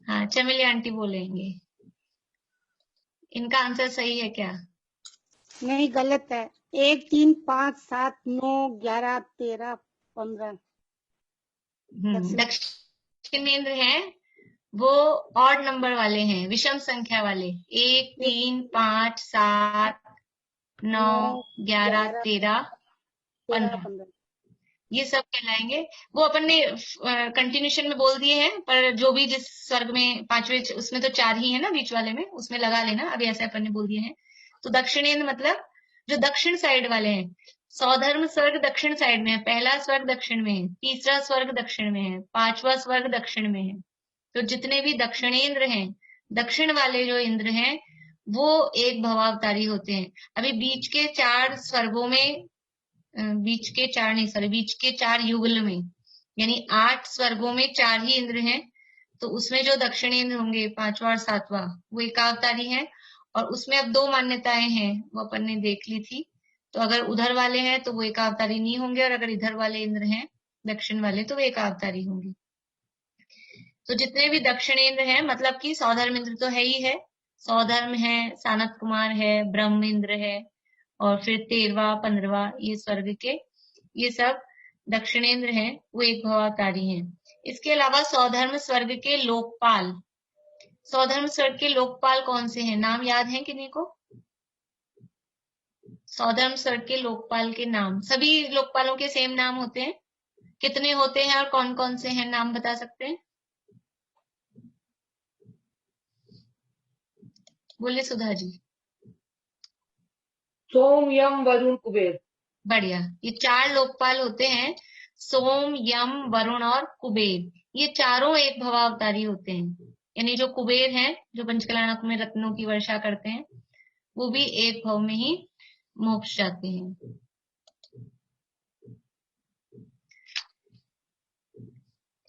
हाँ, चमेली आंटी बोलेंगे। इनका आंसर सही है क्या? नहीं, गलत है। 1, 3, 5, 7, 9, 11, 13, 15। दक्षिणेंद्र हैं वो ऑड नंबर वाले हैं, विषम संख्या वाले। 1, 3, 5, 7, 9, 11, 13, 15 ये सब कहलाएंगे। वो अपन ने कंटिन्यूशन में बोल दिए हैं, पर जो भी जिस स्वर्ग में पांचवें उसमें तो 4 ही है ना, बीच वाले में उसमें लगा लेना। अभी ऐसे अपन ने बोल दिए हैं। तो दक्षिणेंद्र मतलब जो दक्षिण साइड वाले हैं। सौधर्म स्वर्ग दक्षिण साइड में है, पहला स्वर्ग दक्षिण में है, तीसरा स्वर्ग दक्षिण में है, 5वां स्वर्ग दक्षिण में है। तो जितने भी दक्षिणेंद्र हैं, दक्षिण वाले जो इंद्र हैं, वो एक भवावतारी होते हैं। अभी बीच के 4 स्वर्गों में, बीच के 4 नहीं, सॉरी, बीच के 4 युगल में, यानी 8 स्वर्गों में 4 ही इंद्र हैं। तो उसमें जो दक्षिणेंद्र होंगे 5वां और 7वां, वो एकावतारी है। और उसमें अब 2 मान्यताएं हैं, वो अपन ने देख ली थी। तो अगर उधर वाले हैं तो वो एकावतारी नहीं होंगे, और अगर इधर वाले इंद्र हैं दक्षिण वाले तो वो एकावतारी होंगे। तो जितने भी दक्षिणेंद्र हैं, मतलब कि सौधर्म इंद्र तो है ही है, सौधर्म है, सानत कुमार है, ब्रह्म इंद्र है, और फिर 13वां 15वां ये स्वर्ग के, ये सब दक्षिणेंद्र हैं, वो एक भवावतारी हैं। इसके अलावा सौधर्म स्वर्ग के लोकपाल, सौधर्म स्वर्ग के लोकपाल कौन से हैं, नाम याद है किन्हीं को? सौधर्म स्वर्ग के लोकपाल के नाम, सभी लोकपालों के सेम नाम होते हैं? कितने होते हैं और कौन कौन से हैं, नाम बता सकते हैं? बोले सुधा जी। सोम, यम, वरुण, कुबेर। बढ़िया। ये 4 लोकपाल होते हैं, सोम, यम, वरुण और कुबेर। ये चारों एक भवावतारी होते हैं। यानी जो कुबेर हैं, जो पंचकल्याणक में रत्नों की वर्षा करते हैं, वो भी एक भव में ही मोक्ष जाते हैं।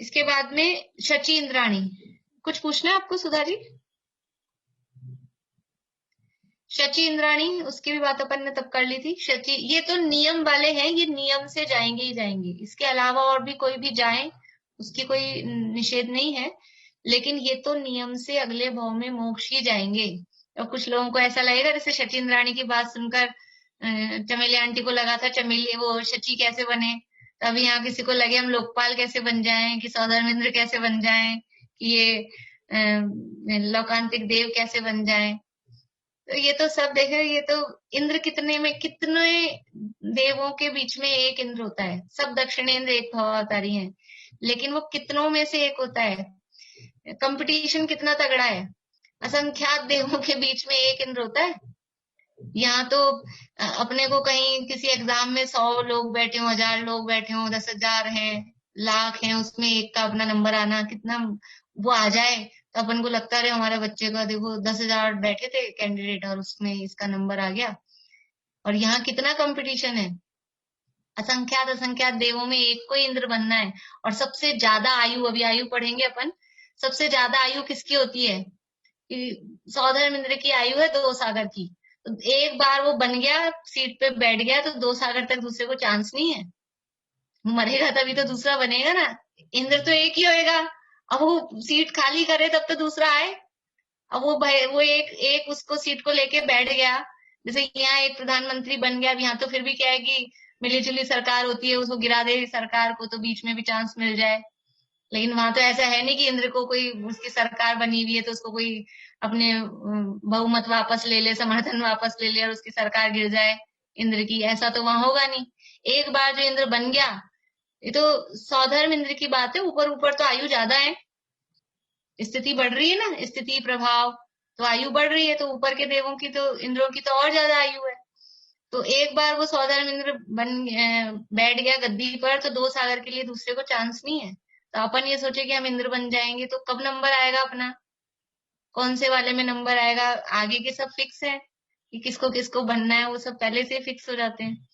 इसके बाद में शची इंद्राणी, कुछ पूछना है आपको सुधा जी? शची इंद्राणी, उसकी भी बात अपन ने तब कर ली थी। शची, ये तो नियम वाले हैं, ये नियम से जाएंगे ही जाएंगे। इसके अलावा और भी कोई भी जाए उसकी कोई निषेध नहीं है, लेकिन ये तो नियम से अगले भाव में मोक्ष ही जाएंगे। और कुछ लोगों को ऐसा लगेगा जैसे शची इंद्राणी की बात सुनकर चमेली आंटी को लगा था चमेली वो शची कैसे बने, तभी यहाँ किसी को लगे हम लोकपाल कैसे बन जाएं, कि सौधर्म इंद्र कैसे बन जाएं, कि ये लोकांतिक देव कैसे बन जाएं। तो ये तो सब देखे, ये तो इंद्र कितने में, कितने देवों के बीच में एक इंद्र होता है। सब दक्षिणेंद्र एक भवावतारी हैं, लेकिन वो कितनों में से एक होता है। कंपटीशन कितना तगड़ा है, असंख्यात देवों के बीच में एक इंद्र होता है। यहाँ तो अपने को कहीं किसी एग्जाम में 100 लोग बैठे हों, 1000 लोग बैठे हों, 10,000 हैं, लाख हैं, उसमें एक का अपना नंबर आना, कितना वो आ जाए तो अपन को लगता है हमारे बच्चे का देखो 10,000 बैठे थे कैंडिडेट और उसमें इसका नंबर आ गया। और यहाँ कितना कंपटीशन है, असंख्यात असंख्यात देवों में एक को इंद्र बनना है। और सबसे ज्यादा आयु, अभी आयु पढ़ेंगे अपन, सबसे ज्यादा आयु किसकी होती है? सौधर्म इंद्र की आयु है 2 सागर की। तो एक बार वो बन गया, सीट पे बैठ गया, तो 2 सागर तक दूसरे को चांस नहीं है। मरेगा तभी तो दूसरा बनेगा ना, इंद्र तो एक ही होएगा। अब वो सीट खाली करे तब तो दूसरा आए। अब वो एक उसको सीट को लेके बैठ गया, जैसे यहाँ एक प्रधानमंत्री बन गया। अब यहाँ तो फिर भी क्या है कि मिली जुली सरकार होती है, उसको गिरा दे सरकार को तो बीच में भी चांस मिल जाए। लेकिन वहां तो ऐसा है नहीं कि इंद्र को कोई, उसकी सरकार बनी हुई है तो उसको कोई अपने बहुमत वापस ले ले, समर्थन वापस ले ले और उसकी सरकार गिर जाए इंद्र की, ऐसा तो वहां होगा नहीं। एक बार जो इंद्र बन गया, ये तो सौधर्म इंद्र की बात है। ऊपर ऊपर तो आयु ज्यादा है, स्थिति बढ़ रही है ना, स्थिति प्रभाव, तो आयु बढ़ रही है, तो ऊपर के देवों की तो, इंद्रों की तो और ज्यादा आयु है। तो एक बार वो सौधर्म इंद्र बैठ गया गद्दी पर, तो 2 सागर के लिए दूसरे को चांस नहीं है। तो अपन ये सोचे कि हम इंद्र बन जाएंगे तो कब नंबर आएगा अपना, कौन से वाले में नंबर आएगा? आगे के सब फिक्स है कि किसको किसको बनना है, वो सब पहले से फिक्स हो जाते हैं।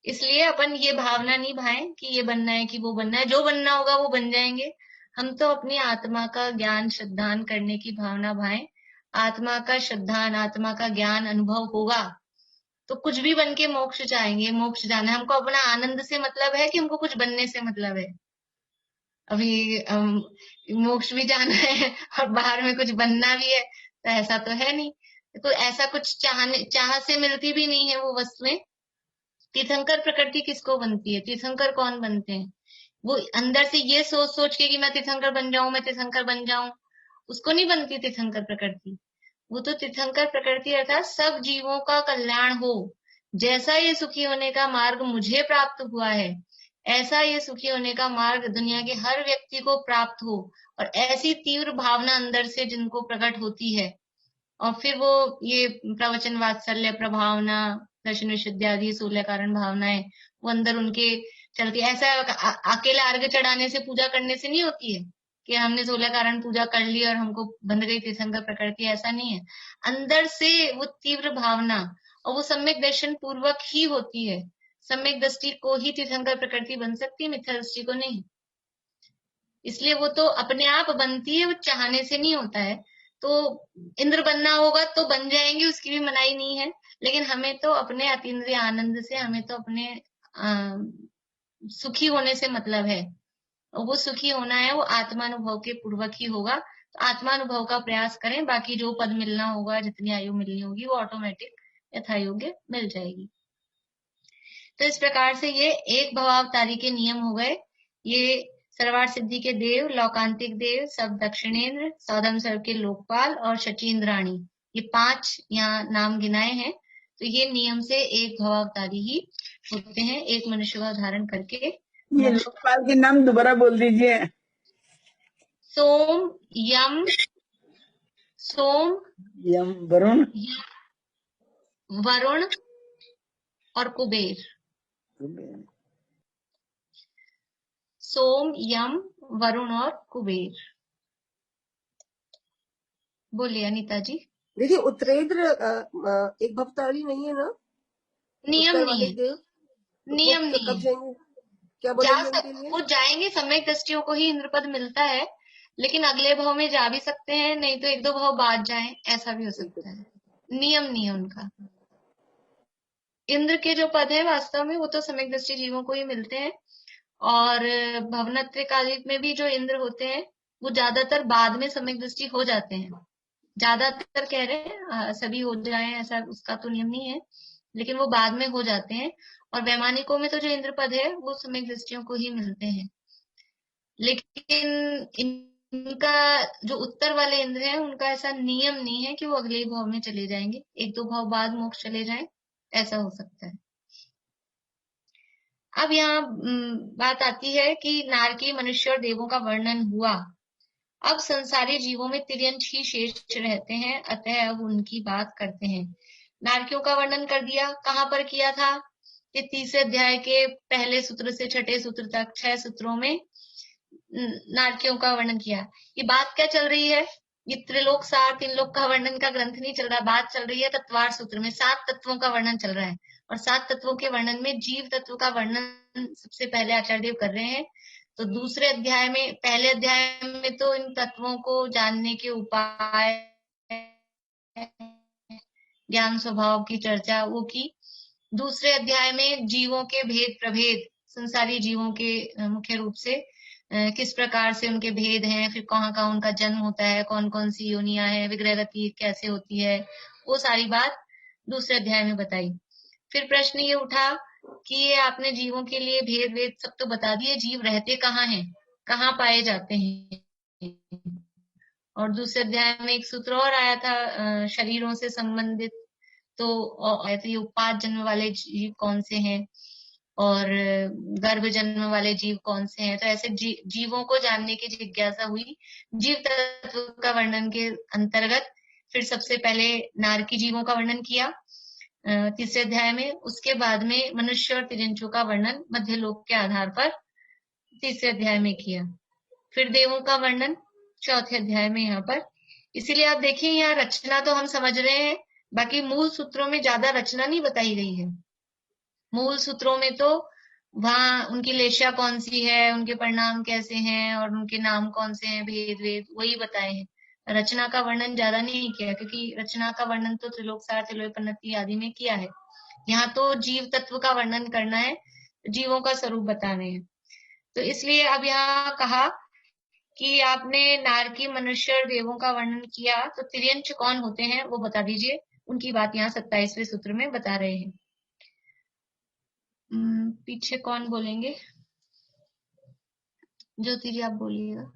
इसलिए अपन ये भावना नहीं भाएं कि ये बनना है कि वो बनना है, जो बनना होगा वो बन जाएंगे। हम तो अपनी आत्मा का ज्ञान श्रद्धान करने की भावना भाएं। आत्मा का श्रद्धान, आत्मा का ज्ञान अनुभव होगा तो कुछ भी बन के मोक्ष जाएंगे। मोक्ष जाना है हमको, अपना आनंद से मतलब है कि हमको कुछ बनने से मतलब है? अभी मोक्ष भी जाना है और बाहर में कुछ बनना भी है, तो ऐसा तो है नहीं। तो ऐसा कुछ चाह से मिलती भी नहीं है वो वस्तुएं। तीर्थंकर प्रकृति किसको बनती है? तीर्थंकर कौन बनते हैं? वो अंदर से ये सोच सोच के कि मैं तीर्थंकर बन जाऊं, मैं तीर्थंकर बन जाऊं, उसको नहीं बनती तीर्थंकर प्रकृति। वो तो तीर्थंकर प्रकृति अर्थात सब जीवों का कल्याण हो, जैसा ये सुखी होने का मार्ग मुझे प्राप्त हुआ है, ऐसा ये सुखी होने का मार्ग दुनिया के हर व्यक्ति को प्राप्त हो। और ऐसी तीव्र भावना अंदर से जिनको प्रकट होती है, और फिर वो ये प्रवचन वात्सल्य प्रभावना दर्शन विशुद्धि आदि 16 कारण भावनाएं वो अंदर उनके चलती है। ऐसा अकेला अर्घ्य चढ़ाने से पूजा करने से नहीं होती है कि हमने 16 कारण पूजा कर ली और हमको बंध गई तीर्थंकर प्रकृति, ऐसा नहीं है। अंदर से वो तीव्र भावना और वो सम्यक दर्शन पूर्वक ही होती है। सम्यक दृष्टि को ही तीर्थंकर प्रकृति बन सकती है, मिथ्या दृष्टि को नहीं। इसलिए वो तो अपने आप बनती है, वो चाहने से नहीं होता है। तो इंद्र बनना होगा तो बन जाएंगे, उसकी भी मनाही नहीं है, लेकिन हमें तो अपने अतीन्द्रिय आनंद से, हमें तो अपने सुखी होने से मतलब है। और वो सुखी होना है वो आत्मानुभव के पूर्वक ही होगा। तो आत्मानुभव का प्रयास करें, बाकी जो पद मिलना होगा, जितनी आयु मिलनी होगी, वो ऑटोमेटिक यथा योग्य मिल जाएगी। तो इस प्रकार से ये एक भवावतारी के नियम हो गए। ये सर्वार्थ सिद्धि के देव, लौकांतिक देव, सब दक्षिणेन्द्र, सौदम सर्व के लोकपाल और शचीन्द्राणी, ये 5 यहाँ नाम गिनाए हैं। तो ये नियम से एक भवावतारी ही होते हैं, एक मनुष्य का धारण करके। ये लोकपाल के नाम दोबारा बोल दीजिए। सोम, यम, वरुण, वरुण और कुबेर। सोम, यम, वरुण और कुबेर। बोलिए अनीता जी। देखिए उत्तरेंद्र एक भवतारी नहीं है ना? नियम नहीं है, नियम तो कब नहीं जाएंगे? क्या वो जाएंगे, सम्यक दृष्टियों को ही इंद्रपद मिलता है, लेकिन अगले भाव में जा भी सकते हैं, नहीं तो 1-2 भाव बाद जाए, ऐसा भी हो सकता है। नियम नहीं है उनका। इंद्र के जो पद है वास्तव में वो तो सम्यक दृष्टि जीवों को ही मिलते हैं। और भवनत्रिकालिक में भी जो इंद्र होते हैं वो ज्यादातर बाद में सम्यक दृष्टि हो जाते हैं। ज्यादातर कह रहे हैं, सभी हो जाए ऐसा उसका तो नियम नहीं है, लेकिन वो बाद में हो जाते हैं। और वैमानिकों में तो जो इंद्र पद है वो सम्यक दृष्टियों को ही मिलते हैं। लेकिन इनका जो उत्तर वाले इंद्र हैं उनका ऐसा नियम नहीं है कि वो अगले भाव में चले जाएंगे, 1-2 भाव बाद मोक्ष चले जाएं, ऐसा हो सकता है। अब यहाँ बात आती है कि नारकी, मनुष्य और देवों का वर्णन हुआ। अब संसारी जीवों में तिर्यंश ही शेष रहते हैं, अतः अब उनकी बात करते हैं। नारकियों का वर्णन कर दिया, कहाँ पर किया था? ये 3 अध्याय के पहले सूत्र से 6 सूत्र तक 6 सूत्रों में नारकियों का वर्णन किया। ये बात क्या चल रही है? ये त्रिलोक सार, 3 लोक का वर्णन का ग्रंथ नहीं चल रहा, बात चल रही है तत्वार सूत्र में 7 तत्वों का वर्णन चल रहा है। और 7 तत्वों के वर्णन में जीव तत्व का वर्णन सबसे पहले आचार्य देव कर रहे हैं। तो दूसरे अध्याय में, पहले अध्याय में तो इन तत्वों को जानने के उपाय, ज्ञान स्वभाव की चर्चा वो की। दूसरे अध्याय में जीवों के भेद प्रभेद, संसारी जीवों के मुख्य रूप से किस प्रकार से उनके भेद हैं, फिर कहाँ कहाँ उनका जन्म होता है, कौन कौन सी योनियां है, विग्रह गति कैसे होती है, वो सारी बात दूसरे अध्याय में बताई। फिर प्रश्न ये उठा कि ये आपने जीवों के लिए भेद वेद सब तो बता दिए, जीव रहते कहाँ हैं, कहाँ पाए जाते हैं। और दूसरे अध्याय में एक सूत्र और आया था शरीरों से संबंधित, तो ये उपाद जन्म वाले जीव कौन से हैं और गर्भ जन्म वाले जीव कौन से हैं। तो ऐसे जीवों को जानने की जिज्ञासा हुई। जीव तत्व का वर्णन के अंतर्गत फिर सबसे पहले नारकी जीवों का वर्णन किया तीसरे अध्याय में, उसके बाद में मनुष्य और तिर्यंशों का वर्णन मध्य लोक के आधार पर तीसरे अध्याय में किया। फिर देवों का वर्णन चौथे अध्याय में यहाँ पर। इसीलिए आप देखिए यहाँ रचना तो हम समझ रहे हैं, बाकी मूल सूत्रों में ज्यादा रचना नहीं बताई गई है। मूल सूत्रों में तो वहां उनकी लेशा कौन सी है, उनके परिणाम कैसे हैं और उनके नाम कौन से हैं, भेद वेद वही बताए हैं। रचना का वर्णन ज्यादा नहीं किया, क्योंकि रचना का वर्णन तो त्रिलोक सार, त्रिलोकपन्नति आदि में किया है। यहाँ तो जीव तत्व का वर्णन करना है, जीवों का स्वरूप बताने हैं। तो इसलिए अब यहाँ कहा कि आपने नारकी, मनुष्य और देवों का वर्णन किया, तो तिर्यंच कौन होते हैं वो बता दीजिए। उनकी बात यहाँ 27वें सूत्र में बता रहे हैं। पीछे कौन बोलेंगे? ज्योति जी आप बोलिएगा।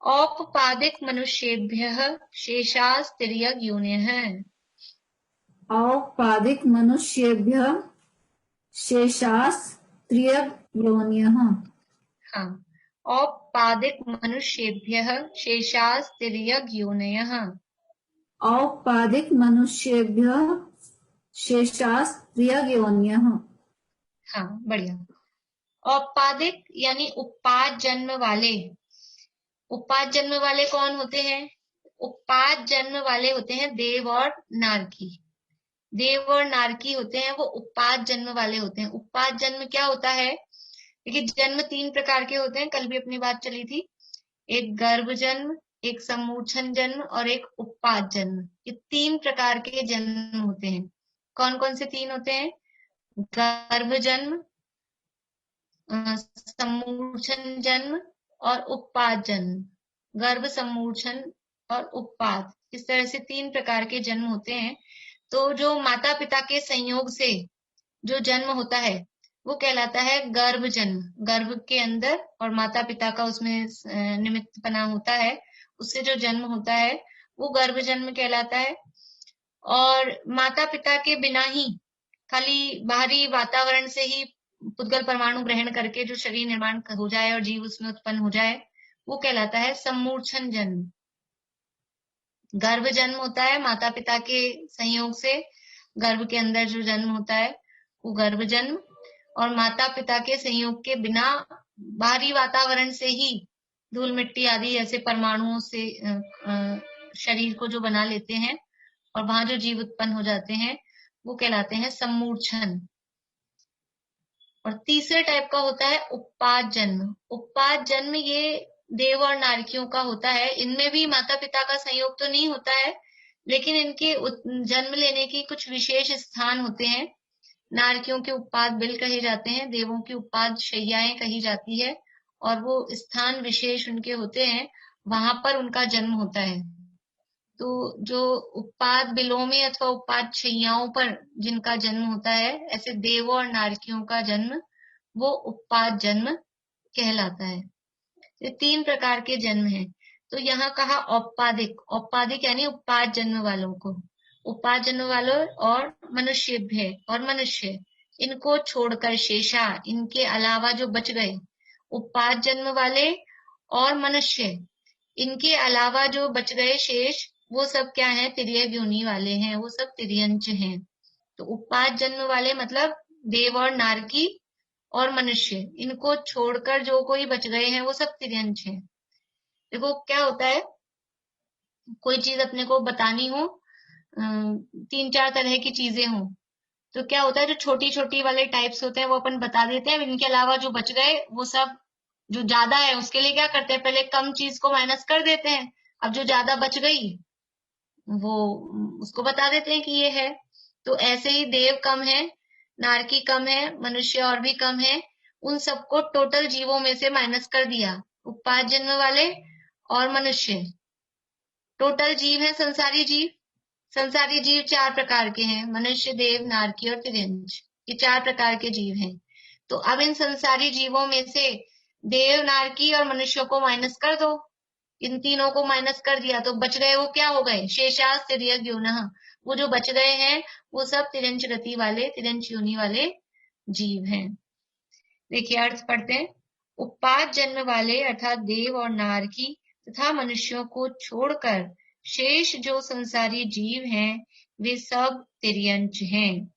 औपपादिक मनुष्येभ्यः शेषास् तिर्यग् योनयः। औपपादिक मनुष्येभ्यः शेषास् तिर्यग् योनयः। हाँ, औपपादिक मनुष्येभ्यः शेषास् तिर्यग् योनयः। औपपादिक मनुष्येभ्यः शेषास् तिर्यग् योनयः। हाँ, बढ़िया। औपपादिक यानी उत्पाद जन्म वाले। उत्पाद जन्म वाले कौन होते हैं? उत्पाद जन्म वाले होते हैं देव और नारकी। देव और नारकी होते हैं, वो उत्पाद जन्म वाले होते हैं। उत्पाद जन्म क्या होता है? देखिए, जन्म 3 प्रकार के होते हैं, कल भी अपनी बात चली थी। एक गर्भ जन्म, एक सम्मूर्छन जन्म और एक उत्पाद जन्म। ये 3 प्रकार के जन्म होते हैं। कौन कौन से 3 होते हैं? गर्भ जन्म, सम्मूर्छन जन्म और उत्पाद जन्म। गर्भ, सम्मूर्छन और उत्पाद, इस तरह से 3 प्रकार के जन्म होते हैं। तो जो माता पिता के संयोग से जो जन्म होता है वो कहलाता है गर्भ जन्म। गर्भ के अंदर और माता पिता का उसमें निमित्तपना होता है, उससे जो जन्म होता है वो गर्भ जन्म कहलाता है। और माता पिता के बिना ही, खाली बाहरी वातावरण से ही पुद्गल परमाणु ग्रहण करके जो शरीर निर्माण हो जाए और जीव उसमें उत्पन्न हो जाए, वो कहलाता है सम्मूर्छन जन्म। गर्भ जन्म होता है माता पिता के संयोग से, गर्भ के अंदर जो जन्म होता है वो गर्भ जन्म। और माता पिता के संयोग के बिना बाहरी वातावरण से ही धूल मिट्टी आदि ऐसे परमाणुओं से शरीर को जो बना लेते हैं और वहां जो जीव उत्पन्न हो जाते हैं वो कहलाते हैं सम्मूर्छन। और तीसरे टाइप का होता है उत्पाद जन्म। उत्पाद जन्म ये देव और नारकियों का होता है। इनमें भी माता पिता का संयोग तो नहीं होता है, लेकिन इनके जन्म लेने की कुछ विशेष स्थान होते हैं। नारकियों के उत्पाद बिल कहे जाते हैं, देवों की उत्पाद शैयाएं कही जाती है, और वो स्थान विशेष उनके होते हैं, वहां पर उनका जन्म होता है। तो जो उत्पाद बिलों में अथवा उत्पाद शैयाओं पर जिनका जन्म होता है, ऐसे देवों और नारकियों का जन्म वो उत्पाद जन्म कहलाता है। ये 3 प्रकार के जन्म हैं। तो यहाँ कहा औपपादिक। औपपादिक यानी उत्पाद जन्म वालों को, उत्पाद जन्म वालों और मनुष्येभ्य और मनुष्य, इनको छोड़कर शेषा, इनके अलावा जो बच गए, उत्पाद जन्म वाले और मनुष्य, इनके अलावा जो बच गए शेष, वो सब क्या है? तिर्यक योनि वाले हैं, वो सब तिर्यंच हैं। तो उत्पाद जन्म वाले मतलब देव और नारकी और मनुष्य, इनको छोड़कर जो कोई बच गए हैं वो सब तिर्यंच हैं। देखो क्या होता है, कोई चीज अपने को बतानी हो, 3-4 तरह की चीजें हो, तो क्या होता है, जो छोटी छोटी वाले टाइप्स होते हैं वो अपन बता देते हैं। इनके अलावा जो बच गए वो सब, जो ज्यादा है उसके लिए क्या करते हैं, पहले कम चीज को माइनस कर देते हैं। अब जो ज्यादा बच गई वो उसको बता देते हैं कि ये है। तो ऐसे ही देव कम है, नारकी कम है, मनुष्य और भी कम है, उन सबको टोटल जीवों में से माइनस कर दिया। उत्पाद जन्म वाले और मनुष्य, टोटल जीव है संसारी जीव। संसारी जीव 4 प्रकार के हैं, मनुष्य, देव, नारकी और तिर्यंच, ये 4 प्रकार के जीव हैं। तो अब इन संसारी जीवों में से देव, नारकी और मनुष्य को माइनस कर दो। इन तीनों को माइनस कर दिया तो बच गए वो क्या हो गए? शेषास तिर्यक योनः। वो जो बच गए हैं वो सब तिर्यंच गति वाले, तिर्यंच योनि वाले जीव हैं। देखिए अर्थ पढ़ते हैं। उत्पाद जन्म वाले अर्थात देव और नारकी तथा मनुष्यों को छोड़कर शेष जो संसारी जीव हैं वे सब तिर्यंच हैं।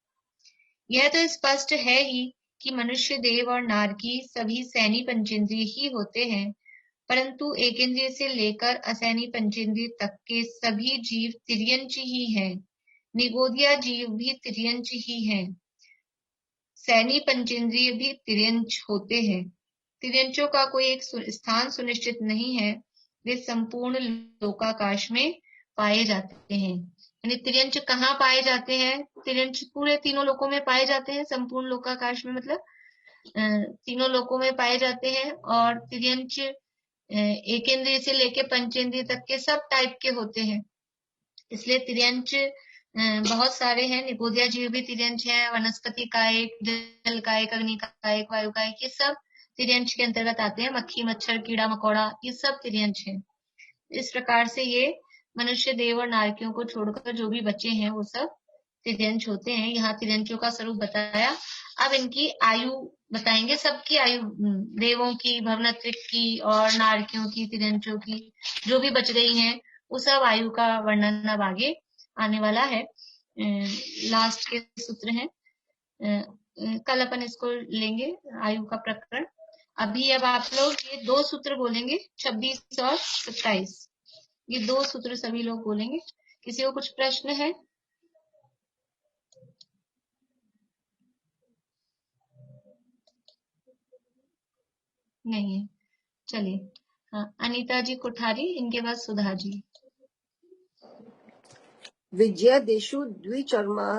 यह तो स्पष्ट है ही कि मनुष्य, देव और नारकी सभी सैनी पंचेंद्रिय ही होते हैं, परंतु एक इंद्रिय से लेकर असैनी पंचेंद्रिय तक के सभी जीव तिर्यंच ही हैं। निगोदिया जीव भी तिर्यंच ही हैं। सैनी पंचेंद्रिय भी तिर्यंच होते हैं। तिर्यंचों का कोई एक स्थान सुनिश्चित नहीं है, वे संपूर्ण लोकाकाश में पाए जाते हैं। यानी तिर्यंच कहाँ पाए जाते हैं? तिर्यंच पूरे तीनों लोकों में पाए जाते हैं, संपूर्ण लोकाकाश में, मतलब तीनों लोकों में पाए जाते हैं और तिर्यंच एकेंद्रिय से लेके पंचेंद्रिय तक के सब टाइप के होते हैं। इसलिए तिर्यंच बहुत सारे हैं। निगोदिया जीव भी तिर्यंच है, वनस्पति कायिक, जल कायिक, अग्नि कायिक, वायु कायिक, ये सब तिर्यंच के अंतर्गत आते हैं। मक्खी, मच्छर, कीड़ा मकोड़ा, ये सब तिर्यंच है। इस प्रकार से ये मनुष्य, देव और नारकियों को छोड़कर जो भी बचे हैं वो सब तिर्यंच होते हैं। यहाँ तिर्यंचों का स्वरूप बताया। अब इनकी आयु बताएंगे, सबकी आयु, देवों की, भवनत्रिक की और नारकियों की, तिर्यंचों की, जो भी बच गई हैं वो सब आयु का वर्णन अब आगे आने वाला है। लास्ट के सूत्र हैं, कल अपन इसको लेंगे आयु का प्रकरण। अभी अब आप लोग ये 2 सूत्र बोलेंगे, 26 और 27, ये 2 सूत्र सभी लोग बोलेंगे। किसी को कुछ प्रश्न है? नहीं है, चलिए। हाँ, अनीता जी कोठारी, इनके बाद सुधा जी। विजयादेशु द्विचर्मा